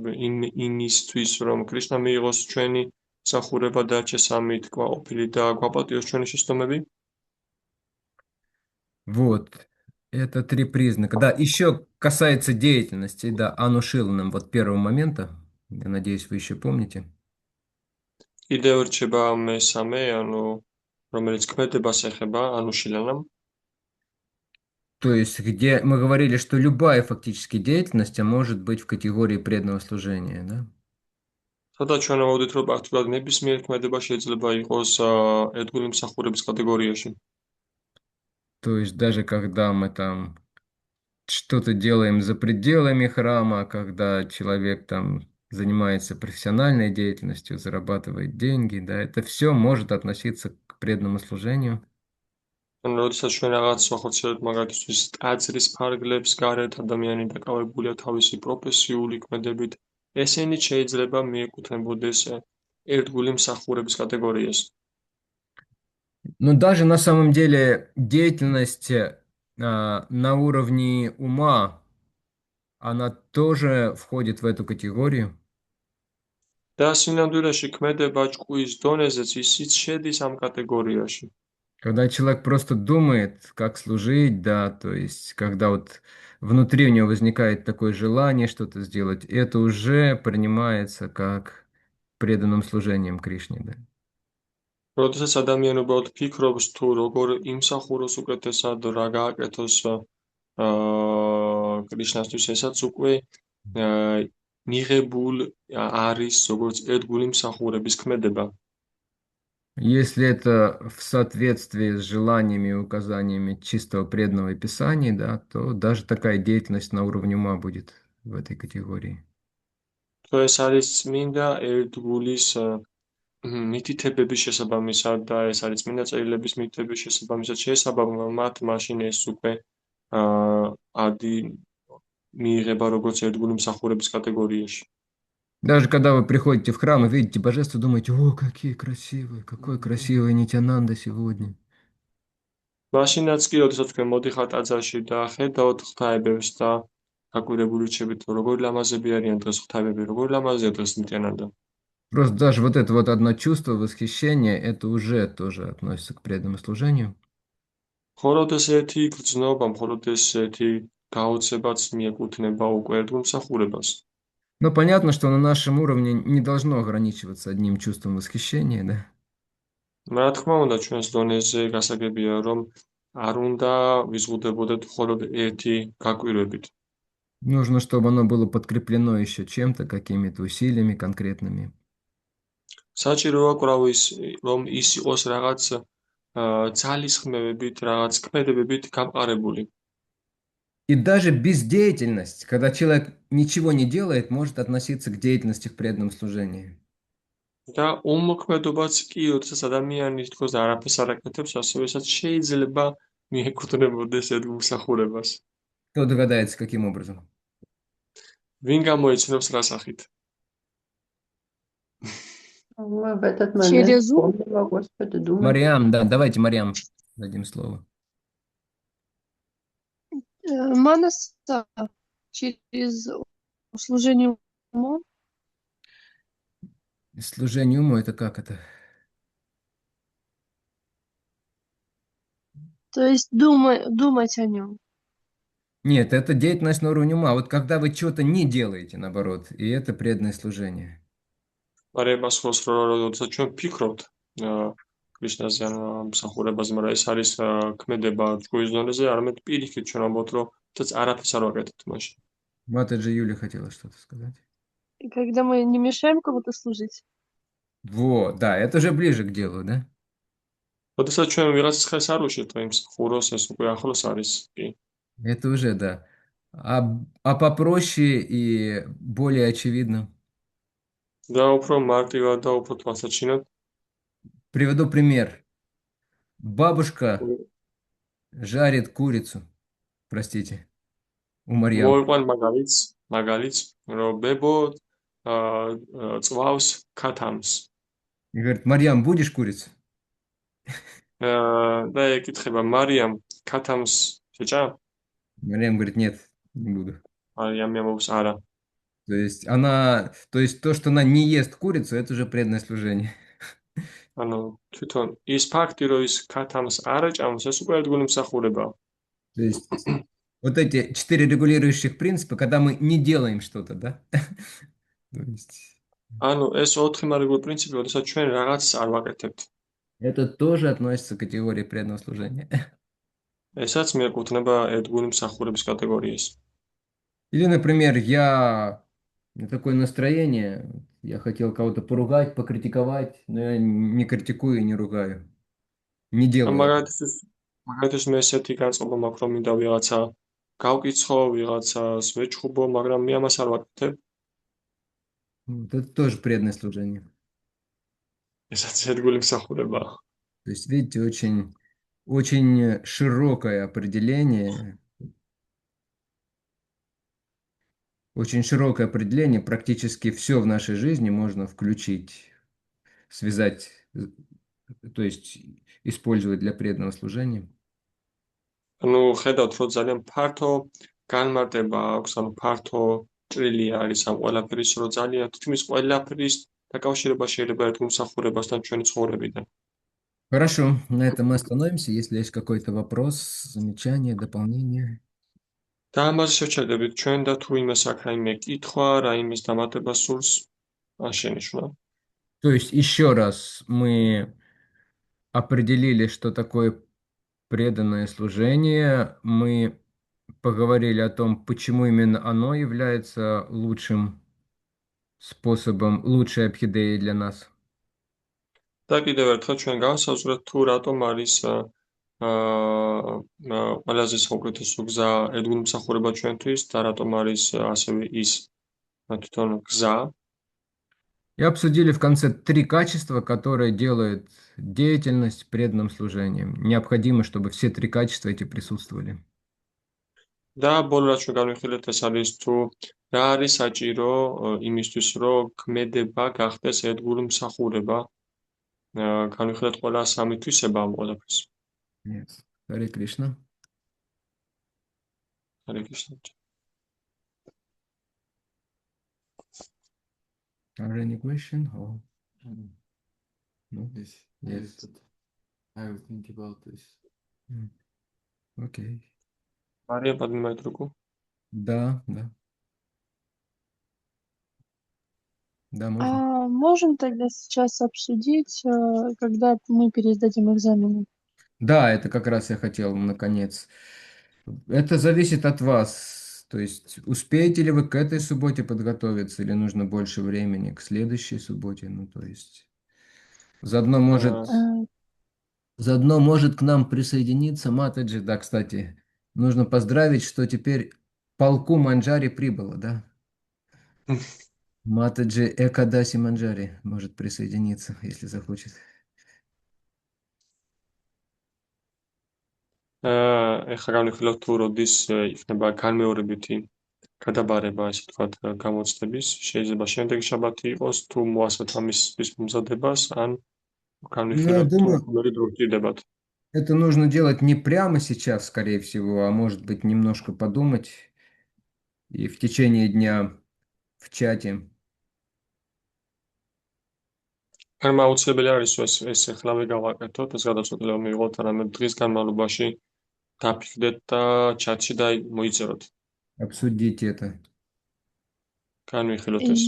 იმისთვის, რომ კრიშნა მიიღოს ჩვენი მსახურება და არჩეს ამით კმაყოფილი და გვაპატიოს ჩვენი შეცდომები. Вот, это три признака. Да, еще касается деятельности, да, анушиланом, вот первого момента, я надеюсь, вы еще помните. კიდევ რჩება მესამე, ანუ რომელიც ქმედებას ეხება, ანუშილანამ. То есть, где мы говорили, что любая фактически деятельность может быть в категории преданного служения, да? სადაც ჩვენ ვაუდით, რომ პრაქტიკულად ნებისმიერ ქმედება შეიძლება იყოს ერთგული მსახურების კატეგორიაში. То есть, даже когда мы там что-то делаем за пределами храма, когда человек там занимается профессиональной деятельностью, зарабатывает деньги, да, это все может относиться к преданному служению. ანუ როდესაც ჩვენ რაღაც ვახორციელებთ მაგალითისთვის ტაძრის ფარგლებს გარეთ, ადამიანი დაკავებულია თავისი პროფესიული ქმედებით, ესენიც შეიძლება მიეკუთვნებოდეს ერთგული მსახურების კატეგორიას. Но даже на самом деле деятельность на уровне ума, она тоже входит в эту категорию. და სინამდვილეში ქმედება ჭკუის დონეზეც ისიც შედის ამ კატეგორიაში. Когда человек просто думает, как служить, да, то есть, когда вот внутри у него возникает такое желание что-то сделать, это уже принимается как преданным служением Кришне, да. როდესაც ადამიანი უბრალოდ ფიქრობს თუ როგორ იმსახუროს უკეთესად, რა გააკეთოს კრიშნასთვის, ესაც უკვე მიღებულ არის როგორც ერთგული მსახურების ქმედება. Если это в соответствии с желаниями и указаниями чистого преданного Писания, да, то даже такая деятельность на уровне ума будет в этой категории. თუ ეს არის წმინდა ერთგულის მითითებების შესაბამისად და ეს არის წმინდა წერილების მითითების შესაბამისად შეესაბამება მათ, მაშინ ეს უკვე ადი მიიღება როგორც ერთგული მსახურების კატეგორიაში. Даже когда вы приходите в храм и видите божество, думаете, о, какие красивые, какой красивый Нитянанда сегодня. მაშინაც კი, როდესაც თქვენ მოდიხართ ტაძარში და ხედავთ ღვთაებებს და გაკვირებული რჩებით, რომ როგორი ლამაზები არიან დღეს ღვთაებები, როგორი ლამაზია დღეს ნიტიანანდა. Просто даже вот это вот одно чувство восхищения, это уже тоже относится к преданному служению. მხოლოდ ესეთი გრძნობა, მხოლოდ ესეთი გაოცებაც მიეკუთვნება უკვე ერთგულ მსახურებას. Но понятно, что на нашем уровне не должно ограничиваться одним чувством восхищения, да. რა თქმა უნდა, ჩვენს დონეზე გასაგებია, რომ არ უნდა ვიზღუდებოდეთ მხოლოდ ერთი გაკვირვებით. Нужно, чтобы оно было подкреплено еще чем-то, какими-то усилиями конкретными. საჭიროა კვლავ რომ ის იყოს რაღაც ძალისხმევებით, რაღაც ქმედებებით გამყარებული. И даже бездеятельность, когда человек ничего не делает, может относиться к деятельности в преданном служении. და უმოქმედობაც კი, როდესაც ადამიანი თქოს არაფერს არ აკეთებს, ასევესაც შეიძლება მიეკუთვნებოდეს ერთგულ მსახურებას. Кто догадается, каким образом? ვინ გამოიცნობს რა სახით? Мы в этот момент Через ум? помним о Господе, думаем. Мариам, да, давайте Мариам дадим слово. Манаса через служение умом. Служение уму это как это? То есть думать о нем. Нет, это деятельность на уровне ума. Вот когда вы что-то не делаете, наоборот, и это преданное служение. მაგრამ მასხოს როდესაც ჩვენ ვფიქრობთ კრიშნაზე ან მსახურებაზე, მაგრამ ეს არის ქმედება ჭკუის დონეზე, არამედ პირიქით ჩვენ ამბობთ, რომ თაც არაფერს არ ვაკეთებთ მაშინ. Матаджи Юля хотела что-то сказать. И когда мы не мешаем кому-то служить. Вот, да, это уже ближе к делу, да? როდესაც ჩვენ ვიღაცის ხელს არ უშევთ იმ მსახუროს, ეს უკვე ახლოს არის კი. Это уже, да. А попроще и более очевидно. და უფრო მარტივად და უფრო თვალსაჩინოდ Приведу пример. Бабушка жарит курицу, простите, у Марьям. მოვიყვან მაგალითს, რომ ბებო წვავს ქათამს. И говорит, Марьям, будешь курицу? და ეკითხება მარიამ, ქათამს შეჭა? Марьям говорит, нет, не буду. მარიამი ამბობს არა. То есть то, что она не ест курицу, это уже преданное служение. ანუ თვითონ ის ფაქტი, რომ ის ქათამს არ აჭამს, ეს უკვე ერთგული მსახურებაა. То есть вот эти 4 регулирующих принципа, когда мы не делаем что-то, да? То есть ანუ ეს 4 მარეგულირებული პრინციპი, როდესაც ჩვენ რაღაცას არ ვაკეთებთ. это тоже относится к категории преданного служения. ესაც მიეკუთვნება ერთგული მსახურების კატეგორიას. Или, например, у меня такое настроение, я хотел кого-то поругать, покритиковать, но я не критикую и не ругаю. Не делаю этого. მაგალითად მე ესეთი განწყობა მაქვს, რომ მინდა ვიღაცა გავკიცხო, ვიღაცას ვეჩხუბო, მაგრამ მე ამას არ ვაკეთებ. Вот это тоже преданное служение. ესაც ერთგული მსახურებაა. То есть, видите, очень очень широкое определение. Очень широкое определение. Практически все в нашей жизни можно включить, связать, то есть использовать для преданного служения. ანუ ხედავთ, რომ ძალიან ფართო განმარტება აქვს, ანუ ფართო ჭრილი არის ამ ყველაფერის, რომ ძალიან თითქმის ყველაფრის დაკავშირება შეიძლება ერთ მომსახურებასთან ჩვენი ცხოვრებიდან. Хорошо, на этом мы остановимся. Если есть какой-то вопрос, замечание, дополнение. და ამაზე შევჩერდებით ჩვენ და თუ იმას აქვს რაიმე კითხვა, რაიმეს დამატება სურს, ან შენიშვნა. То есть еще раз мы определили, что такое преданное служение. Мы поговорили о том, почему именно оно является лучшим способом, лучшей абхидеей для нас. და კიდევ ერთხელ ჩვენ გავასაზღვრეთ თუ რატომ არის ყველაზე საუკეთესო გზა ერთგულმსახურება ჩვენთვის და რატომ არის ასევე ის თვითონ გზა. И обсудили в конце 3 качества, которые делают деятельность преданным служением. Необходимо, чтобы все 3 качества эти присутствовали. და ბოლო რაც ჩვენ განვიხილეთ ეს არის თუ რა არის საჭირო იმისთვის რომ ქმედება გახდეს ერთგულმსახურება. განვიხილეთ ყველა სამი თვისება ამ ყველაფერს. Yes. Харе Кришна. Hare Krishna. Are any question? Or no? Yes, Yes. but I will think about this. Okay. Мария, поднимает руку. Да, да. Да, можно. Можем тогда сейчас обсудить, когда мы пересдадим экзамены? Да, это как раз я хотел, наконец. Это зависит от вас. То есть, успеете ли вы к этой субботе подготовиться, или нужно больше времени к следующей субботе? Ну, то есть, заодно может к нам присоединиться Матаджи. Да, кстати, нужно поздравить, что теперь полку Манджари прибыло, да? Матаджи Экадаси Манджари может присоединиться, если захочет. ეხლა განვიხილოთ თუ როდის იქნება განმეორებითი გადაბარება, ესე ვთქვათ, გამოცდების. შეიძლება შემდეგი შაბათი იყოს, თუ მოასწრეთ ამისთვის მომზადებას, ან განვიხილოთ თუ რომელი დრო გჭირდებათ. Это нужно делать не прямо сейчас, скорее всего, а может быть немножко подумать и в течение дня в чате. განმაუცილებელი არის ეს ეხლავე გავაკეთოთ, ეს გადაწყვეტილება მივიღოთ, არამედ დღის განმავლობაში დაფიქრდეთ და ჩატში მოიწეროთ. Обсудите это. განვიხილოთ ეს.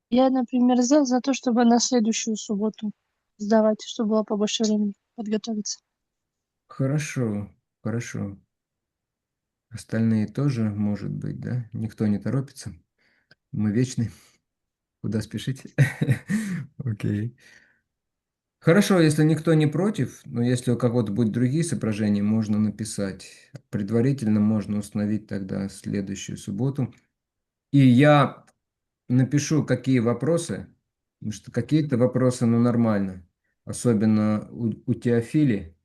Я, например, за то, чтобы на следующую субботу сдавать, чтобы было побольше времени подготовиться. Хорошо, хорошо. Остальные тоже, может быть, да? Никто не торопится. Мы вечны. Куда спешить? Окей. Хорошо, если никто не против, но если у кого-то будут другие соображения, можно написать. Предварительно можно установить тогда следующую субботу. И я напишу, какие вопросы, потому что какие-то вопросы, ну, нормально. Особенно у Теофили.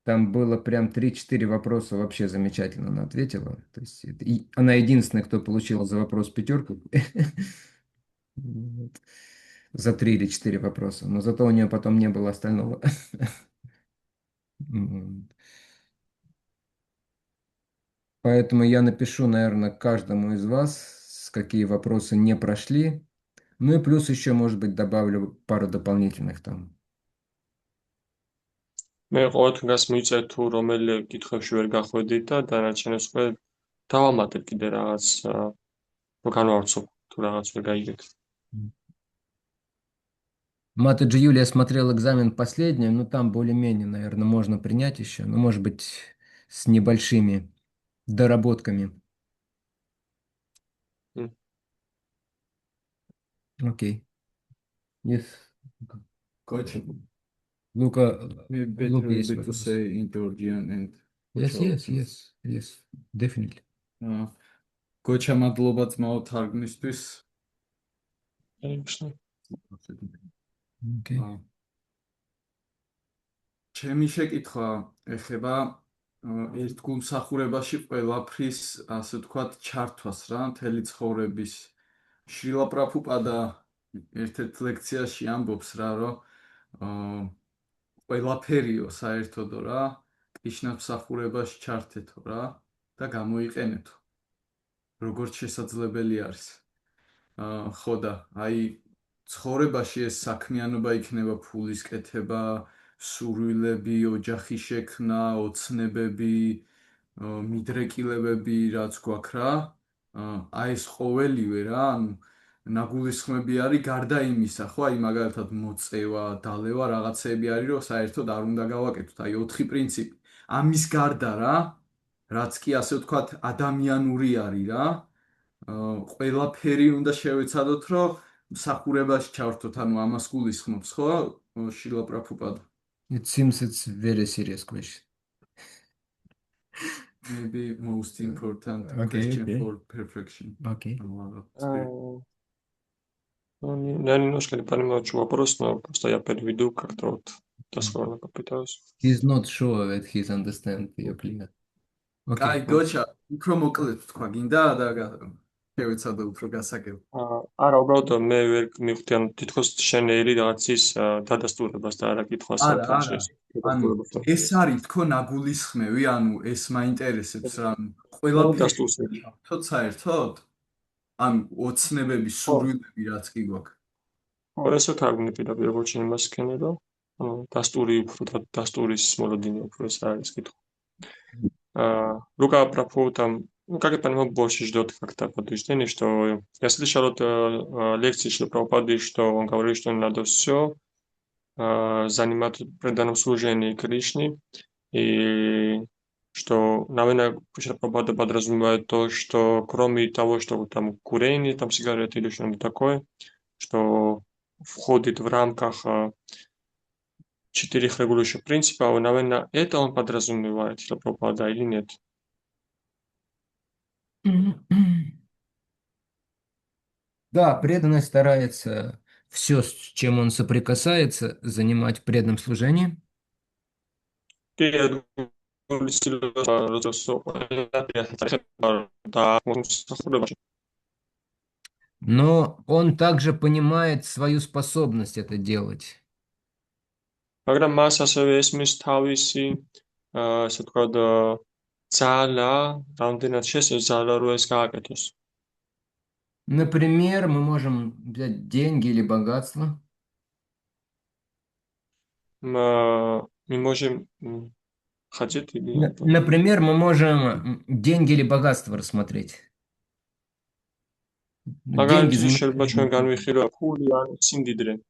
Там было прям 3-4 вопроса, вообще замечательно она ответила. То есть она единственная, кто получила за вопрос 5. За 3 или 4 вопроса. Но зато у нее потом не было остального. Поэтому я напишу, наверное, каждому из вас, какие вопросы не прошли. Ну и плюс еще, может быть, добавлю пару дополнительных там. მე ყოველთვის მივწერთ თუ რომელი კითხვებში ვერ გახვედით და დანარჩენებს უკვე დავამატებ კიდე რაღაც განვავრცობ თუ რაღაც ვერ გაიგეთ. Матаджи Юлия смотрел экзамен последний, но там более-менее, наверное, можно принять еще. Ну, может быть, с небольшими доработками. Окей. Yes. Gotcha. Luca, Maybe Luca, better yes, to say in Georgian and yes, definitely. Gocha madloba dzmao targmistvis. Hare Krishna. Okay. ჩემი შეკითხვა ეხება ერთგულმსახურებაში ყველაფრის, ასე ვთქვათ, ჩართვას რა, მთელი ცხოვრების. შრილა პრაბჰუპადა ერთ-ერთ ლექციაში ამბობს რა, რომ ყველაფერიო საერთოდო რა, კრიშნას მსახურებაში ჩართეთო რა და გამოიყენეთო. როგორც შესაძლებელი არის. ხო და აი ცხოვრებაში ეს საქმიანობა იქნება ფულის კეთება, სურვილები, ოჯახის შექმნა, ოცნებები, მიდრეკილებები, რაც გვაქვს რა. აი ეს ყოველივე რა, ანუ ნაგულისხმები არის გარდა იმისა, ხო, აი მაგალითად მოწევა, დალევა რაღაცეები არის, რომ საერთოდ არ უნდა გავაკეთოთ, აი 4 პრინციპი. ამის გარდა რა, რაც კი ასე ვთქვათ ადამიანური არის რა, ყველაფერი უნდა შევეცადოთ, რომ მსახურებაში ჩავერთოთ, ანუ ამას გულისხმობს, ხო, შრილა პრაბჰუპადა? It seems it's very serious question. Maybe most important Okay, question okay. for perfection. Okay. Я немножко не понимаю, что вопрос, но просто я переведу как-то вот дословно попытаюсь. He's not sure that he's understand your clear. კაი, გოჩა, უფრო მოკლედ თქვა, გინდა და შევეცადო უფრო გასაგებ. არა, უბრალოდ მე ვერ მივხვდი, ანუ თითქოს შენერი რაღაცის დადასტურებას და არა კითხვას არა, ანუ დადასტურებას. ეს არის თქო ნაგულისხმევი, ანუ ეს მაინტერესებს რა, ყველაფერი თოთ საერთოდ? ანუ ოცნებები, სურვილები რაც კი გვაქვს. ხო, ესეთ არ გვინდა როგორც იმას ქენებო. ანუ დასტური უფრო დასტურის მოლოდინი უფრო ეს არის კითხვა. Рука Прабху там, ну, как я понимаю, больше ждет как-то подтверждения, что я слышал от лекции Шрилы Прабхупады, что он говорит, что надо все заниматься преданным служением Кришне, и что, наверное, Шрила Прабхупада подразумевает то, что кроме того, что там курение, там сигареты или что-нибудь такое, что входит в рамках 4 регулирующих принципа, наверное, это он подразумевает, Шрила Прабхупада, или нет? Да, преданный старается все, с чем он соприкасается, занимать в преданном служении. Но он также понимает свою способность это делать. მაგრამ მას ასევე ესმის თავისი, ასე ვთქვათ, ძალა, რამდენად შესაძლოა რომ ეს გააკეთოს. Например, мы можем взять деньги или богатство. Мы можем хотеть или... Например, мы можем деньги или богатство рассмотреть. Деньги შეიძლება ჩვენ განვიხილოთ ფული ან სიმდიდრე.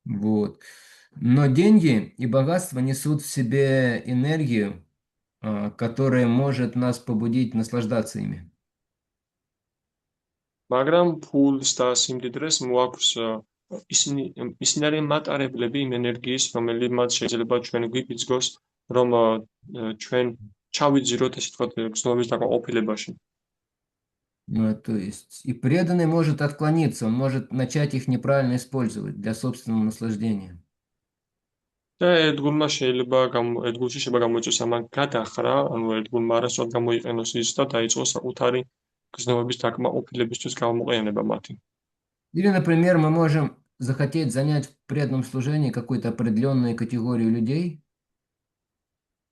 Вот. Но деньги и богатство несут в себе энергию, которая может нас побудить наслаждаться ими. მაგრამ ფულს და სიმდიდრეს მოაქვს ისინი არიან მატარებლები იმ ენერგიის, რომელიც შეიძლება ჩვენ გვიფიძგოს, რომ ჩვენ ჩავიძიროთ, ესე ვთქვათ, გრძნობის დაკმაყოფილებაში. То есть и преданный может отклониться, он может начать их неправильно использовать для собственного наслаждения. და ერთგულმა შეიძლება ერთგულში შეიძლება გამოიწვიოს ამან გადახრა, ანუ ერთგულმა არასწორად გამოიყენოს ის და დაიწყოს საკუთარი გრძნობების დაკმაყოფილებისთვის გამოყენება მათი. Или, например, мы можем захотеть занять в преданном служении какую-то определенную категорию людей.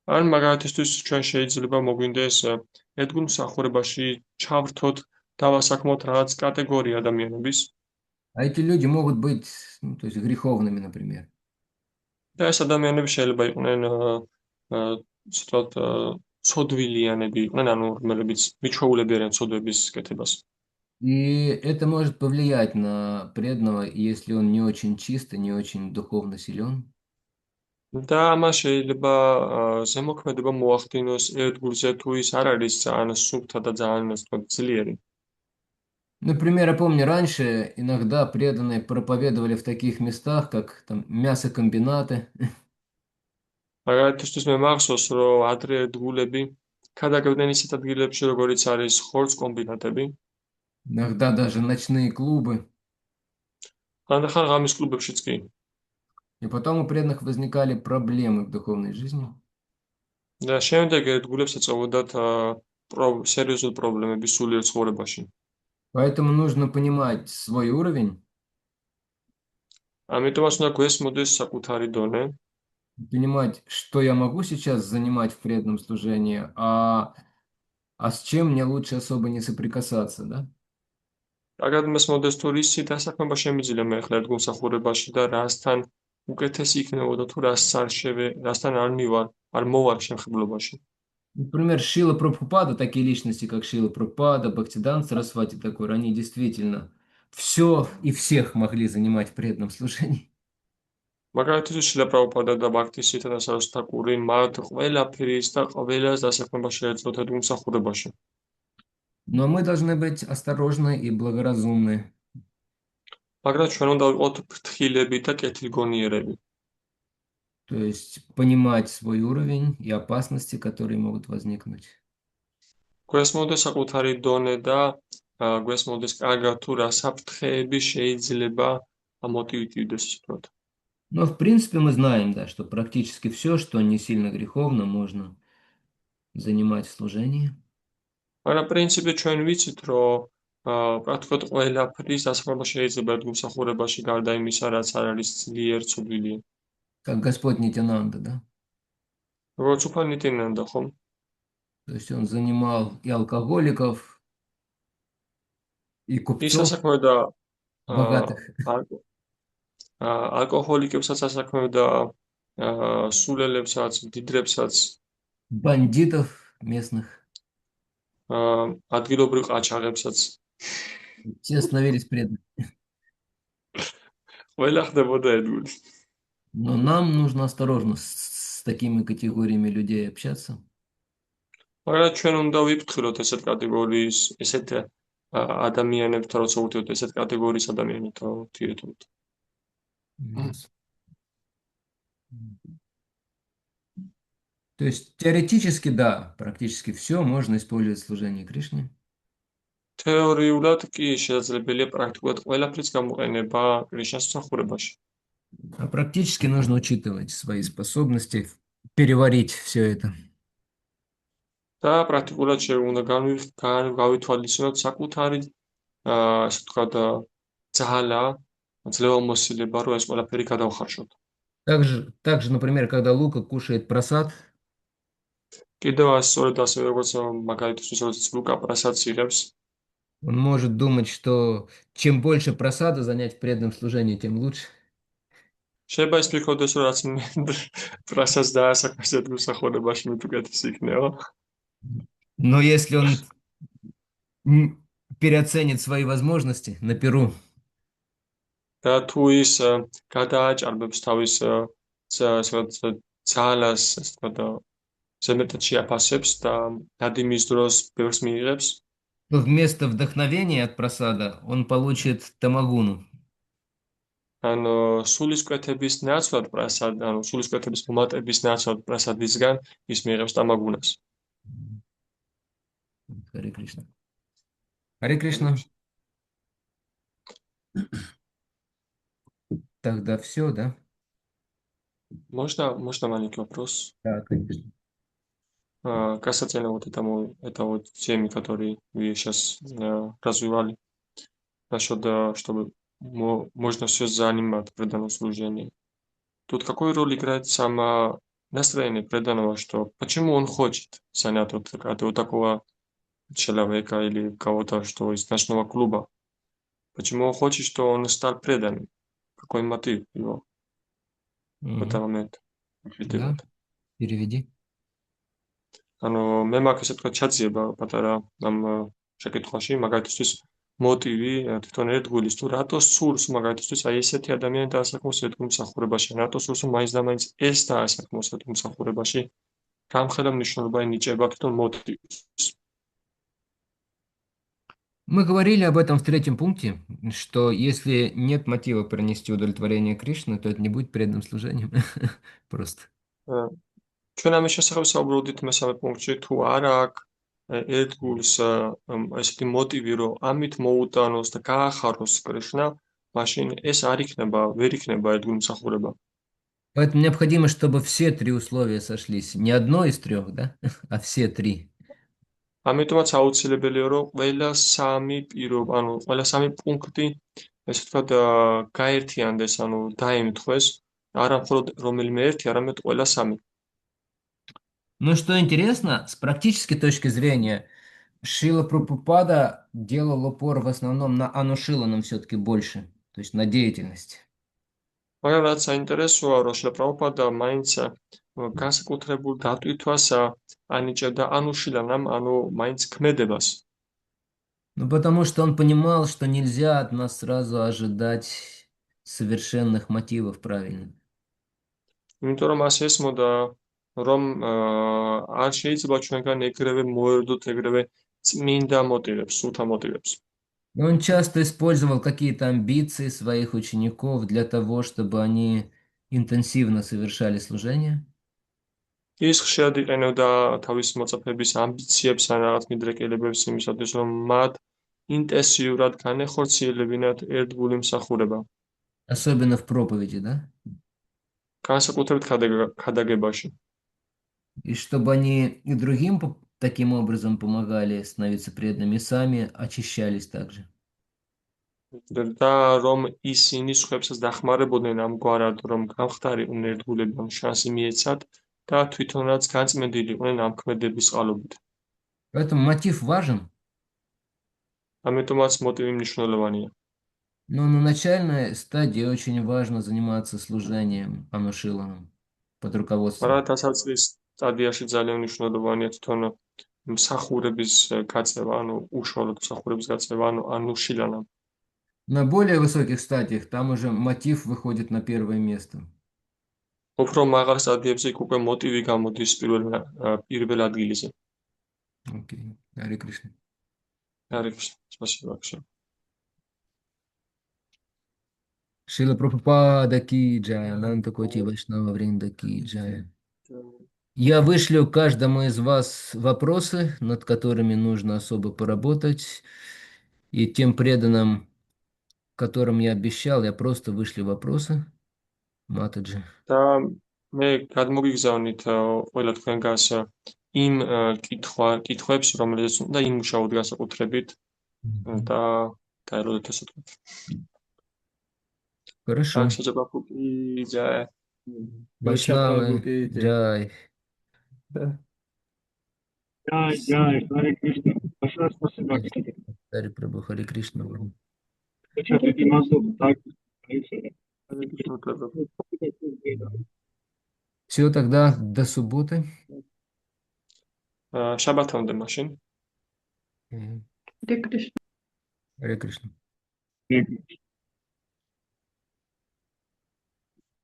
ან მაგალითისთვის ჩვენ შეიძლება მოგვინდეს ერთგულ მსახურებაში ჩავრთოთ, დავასაქმოთ რაღაც კატეგორია ადამიანების. А эти люди могут быть, то есть греховными, например. და ეს ადამიანები შეიძლება იყვნენ ცოტა ცოდვილიანები იყვნენ, ანუ რომელებიც მიჩვეულები არიან ცოდვების კეთებას. И это может повлиять на преданного, если он не очень чист и не очень духовно силен. და ამას შეიძლება ზემოქმედება მოახდინოს ერთგულზე თუ ის არ არის ძალიან სუფთა და ძალიან ძლიერი. Например, я помню, раньше иногда преданные проповедовали в таких местах, как там мясокомбинаты. მაგალითისთვის მე მახსოვს, რომ ადრე ერთგულები ქადაგებდნენ ისეთ ადგილებში, როგორიც არის ხორცკომბინატები. Иногда даже ночные клубы. ხანდახან ღამის კლუბებშიც კი. И потом у преданных возникали проблемы в духовной жизни. და შემდეგ ერთგულებს ეწოვოდათ სერიოზულ პრობლემები სულიერ ცხოვრებაში. Поэтому нужно понимать свой уровень, ამიტომაც უნდა გვესმოდეს საკუთარი დონე, понимать, что я могу сейчас занимать в преданном служении, а с чем мне лучше особо не соприкасаться, да? კარგად მესმოდეს თუ რისი დასაქმება შემიძლია მე ახლა ერთგულსახურებაში და რასთან უკეთესი იქნებოდა თუ რასთან არ მოვალ შემხებლობაში. Например, Шрила Прабхупада, такие личности, как Шрила Прабхупада, Бхактиданта Сарасвати Такур, они действительно все и всех могли занимать в преданном служении. მაგალითად შილა პრაბჰუპადა და ბhakti-სიდჰანთა სარასვათი თაკური მათ ყველაფრის და ყველას დასაქმება შეეძლოთ ერთგულსახურებაში. Но мы должны быть осторожны и благоразумны. მაგრამ ჩვენ უნდა ვიყოთ ფრთხილები და კეთილგონიერები. То есть понимать свой уровень и опасности, которые могут возникнуть. გვესმოდეს საკუთარი დონე და გვესმოდეს კარგად თუ რა საფრთხეები შეიძლება ამოტივირდეს თქვათ. Но в принципе мы знаем, да, что практически все, что не сильно греховно, можно занимать в служении. მაგრამ პრინციპი ჩვენ ვიცით, რომ პრაქტიკულად ყველაფრის დასაქმება შეიძლება ერთგულსახურებაში გარდა იმისა, რაც არ არის ძლიერ ცოდვილი. Как Господь Нитянанда, да? როგორც უფალ ნიტინანდა, ხომ? То есть он занимал и алкоголиков, и ის купцов ასაქმებდა богатых, ალკოჰოლიკებსაც ასაქმებდა, სულელებსაც, მდიდრებსაც, бандитов местных. ადგილობრივ ყაჩაღებსაც. Все становились преданными. ყველა ხდებოდა ერთგული. Но нам нужно осторожно с такими категориями людей общаться. მაგრამ ჩვენ უნდა ვიფრთხილოთ ესეთ კატეგორიის, ესეთ ადამიანებთან, როცა ურთიერთობთ ესეთ კატეგორიის ადამიანებთან ურთიერთობთ. Yes. То есть теоретически, да, практически все можно использовать в служении Кришне. თეორიულად კი შესაძლებელია პრაქტიკულად ყველაფრის გამოყენება კრიშნას მსახურებაში. А практически нужно учитывать свои способности, переварить все это. და პრაქტიკულად უნდა გავითვალისწინოთ საკუთარი, ასე ვთქვათ, ძალა, ძლევამოსილება, რომ ეს ყველაფერი გადავხარშოთ. Также, например, когда Лука кушает прасад, კიდევ სწორედ ასევე როგორც მაგალითისთვის, როდესაც ლუკა პრასადს იღებს, он может думать, что чем больше прасада занять в преданном служении, тем лучше. შეიძლება ის ფიქრობდეს, რომ რაც პრასადს დაასაქმეს ერთგულსახურებაში, მით უკეთესი იქნება. Но если он переоценит свои возможности на Перу, და თუ ის გადააჭარბებს თავის ძალას, ასე ვთქვათ, ზემეთად შეაფასებს და დადიმის დროს ბევრს მიიღებს, то вместо вдохновения от прасада он получит тамагуну. ანუ სულისკვეთების ნაცვლად პრასად, ანუ სულისკვეთების მომატების ნაცვლად პრასადისგან ის მიიღებს тамагунას. Харе Кришна. Харе Кришна. Тогда все, да? Можно маленький вопрос? Да, конечно. Касательно вот это вот темы, которые вы сейчас развивали, насчет, чтобы можно все занимать преданное служение. Тут какую роль играет само настроение преданного, что почему он хочет занять вот такого человека или кого-то, что из ночного клуба? Почему он хочет, что он стал преданным? Какой мотив его в этот момент? Да, переведи. ანუ მე მაქვს ესე თქვა ჩაძიება პატარა ამ შეკითხვაში, მაგალითისთვის მოტივი თვითონ ერთგულის თუ რატო სურს მაგალითისთვის აი ესეთი ადამიანი დაასაქმოს ერთგულსახურებაში, რატო სურს მაინც და მაინც ეს დაასაქმოს ერთგულსახურებაში, გამხელა მნიშვნელობა ენიჭება თვითონ მოტივს. Мы говорили об этом в третьем пункте, что если нет мотива принести удовлетворение Кришне, то это не будет преданным служением. Просто. ჩვენ ამის შესახებ საუბრობდით მესამე პუნქტში, თუ არა აქვს ერთგულს ესეთი მოტივი, რომ ამით მოუტანოს და გაახაროს კრიშნა, მაშინ ეს ვერ იქნება ერთგულმსახურება. Поэтому необходимо, чтобы все три условия сошлись. Не одно из трех, да, а все три. ამიტომაც აუცილებელია, რომ ყველა სამი პირობა, ანუ ყველა სამი პუნქტი, ესე ვთქვათ, გაერთიანდეს, ანუ დაემთხვეს, არა მხოლოდ რომელიმე ერთი, არამედ ყველა სამი. Но что интересно, с практической точки зрения, Шрила Прабхупада делал упор в основном на анушиланом все-таки больше, то есть на деятельность. მაგრამ რაც საინტერესოა, რომ შრილა პრაბჰუპადა მაინც განსაკუთრებულ დატვირთვას ანიჭებდა ანუშილანამ, ანუ მაინც ქმედებას. Ну, потому что он понимал, что нельзя от нас сразу ожидать совершенных мотивов правильных. იმიტომ რომ მას ესმოდა, რომ არ შეიძლება ჩვენგან ეგრევე მოერდოთ ეგრევე წმინდა მოტივებს, სულთა მოტივებს. И он часто использовал какие-то амбиции своих учеников для того, чтобы они интенсивно совершали служение. ის ხშირად იყენებდა თავის მოწაფეების ამბიციებს ან რაღაც მიდრეკელებებს იმისათვის, რომ მათ ინტენსიურად განეხორციელებინათ ერთგული მსახურება. Особенно в проповеди, да? განსაკუთრებით ქადაგებაში. И чтобы они и другим таким образом помогали становиться преданными, и сами очищались также. და რომ ისინი სხვებსაც დახმარებოდნენ ამგვარად, რომ გამხდარიყვნენ ერთგულებამ შანსი მიეცათ და თვითონაც განწმენდილიყვნენ ამ ქმედების წყალობით. Поэтому мотив важен, ამიტომაც მოტივი მნიშვნელოვანია. но на начальной стадии очень важно заниматься служением анушиланом под руководством. მაგრამ დასაწყის სტადიაში ძალიან მნიშვნელოვანია თვითონ მსახურების გაწევა, ანუ უშუალოდ მსახურების გაწევა, ანუ შილანა. На более высоких стадиях там уже мотив выходит на первое место. უფრო მაღალ სტადიებზე იქ უკვე მოტივი გამოდის პირველ ადგილზე. Окей. Харе Кришна. Харе Кришна. Спасибо большое. Шрила Прабхупада ки джая, Ананта Коти Вайшнава Вринда ки джая. Я вышлю каждому из вас вопросы, над которыми нужно особо поработать. И тем преданным, которым я обещал, я просто вышлю вопросы. Матаджи. და მე გადმოგიგზავნით ყველა თქვენგანს იმ კითხვებს, რომელზეც უნდა იმუშაოთ განსაკუთრებით და დაელოდეთ ასე თქვა. Хорошо. Так, Саджапрабху ки джай. Вайшнавы джай. Jai, Hare Krishna. Большое спасибо. Харе Прабху, Харе Кришна. Печатайте мазу, так. Харе Кришна, Прабху. Все, тогда до субботы. შაბათამდე მაშინ. Харе Кришна. Харе Кришна. Hare Krishna.